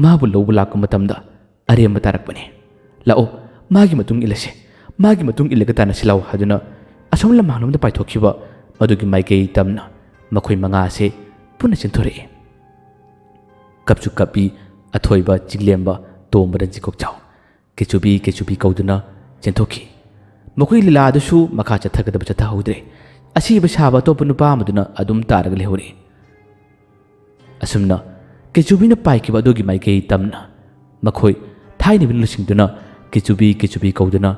ꯃꯥꯕꯨ ꯂꯧꯕ ꯂꯥꯛꯄ ꯃꯇꯝꯗ ꯑꯔꯦꯝꯕ ꯇꯥꯔꯛꯄꯅꯤ ꯂꯥꯛꯑꯣ ꯃꯥꯒꯤ ꯃꯇꯨꯡ ꯏꯜꯂꯁꯦ ꯃꯥꯒꯤ ꯃꯇꯨꯡ ꯏꯜꯂꯒ ꯇꯥꯟꯅꯁꯤ ꯂꯥꯛꯑꯣ ꯍꯥꯏꯗꯨꯅ ꯑꯁꯣꯝ ꯂꯝꯍꯥꯡꯂꯣꯝꯗ ꯄꯥꯏꯊꯣꯛꯈꯤꯕ ꯃꯗꯨꯒꯤ ꯃꯥꯏꯀꯩ ꯇꯝꯅ ꯃꯈꯣꯏ ꯃꯉꯥ ꯑꯁꯦ ꯄꯨꯟꯅ ꯆꯦꯟꯊꯣꯔꯛꯏ ꯀꯞꯁꯨ ꯀꯞꯄꯤ ꯑꯊꯣꯏꯕ ꯆꯤꯡꯂꯦꯝꯕ ꯇꯣꯝꯕ ꯔꯟꯖꯤꯠ ꯀꯣꯛꯆꯥꯎ ꯀꯦꯆꯨꯕꯤ ꯀꯧꯗꯨꯅ ꯆꯦꯟꯊꯣꯛꯈꯤ ꯃꯈꯣꯏ ꯂꯤꯂꯥ ꯑꯗꯨꯁꯨ ꯃꯈꯥ ꯆꯠꯊꯍꯧꯗ꯭ꯔꯦ ꯑꯁꯤꯕ ꯁꯥꯕ ꯑꯇꯣꯞꯄ ꯅꯨꯄꯥ ꯑꯃꯗꯨꯅ ꯑꯗꯨꯝ ꯇꯥꯔꯒ ꯂꯩꯍꯧꯔꯤ ꯑꯁꯨꯝꯅ ꯀꯦꯆꯨꯕꯤꯅ ꯄꯥꯏꯈꯤꯕ ꯑꯗꯨꯒꯤ ꯃꯥꯏꯀꯩ ꯇꯝꯅ ꯃꯈꯣꯏ ꯊꯥꯏꯅꯕꯤꯅ ꯂꯨꯆꯤꯡꯗꯨꯅ ꯀꯦꯆꯨꯕꯤ ꯀꯧꯗꯨꯅ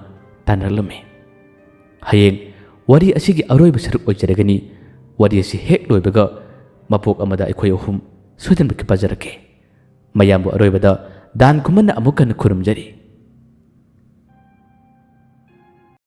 ꯇꯥꯟꯅꯔꯛꯂꯝꯃꯤ ꯍꯌꯦꯡ ꯋꯥꯔꯤ ꯑꯁꯤꯒꯤ ꯑꯔꯣꯏꯕ ꯁꯔꯨꯛ ꯑꯣꯏꯖꯔꯒꯅꯤ ꯋꯥꯔꯤ ꯑꯁꯤ ꯍꯦꯛ ꯂꯣꯏꯕꯒ ꯃꯄꯣꯛ ꯑꯃꯗ ꯑꯩꯈꯣꯏ ꯑꯍꯨꯝ ꯁꯣꯏꯗꯅꯃꯛꯀꯤ ꯄꯥꯖꯔꯛꯀꯦ ꯃꯌꯥꯝꯕꯨ ꯑꯔꯣꯏꯕꯗ ꯗꯥꯟ ꯈꯨꯃꯟꯅ ꯑꯃꯨꯛ ꯍꯟꯅ ꯈꯨꯔꯨꯝꯖꯔꯤ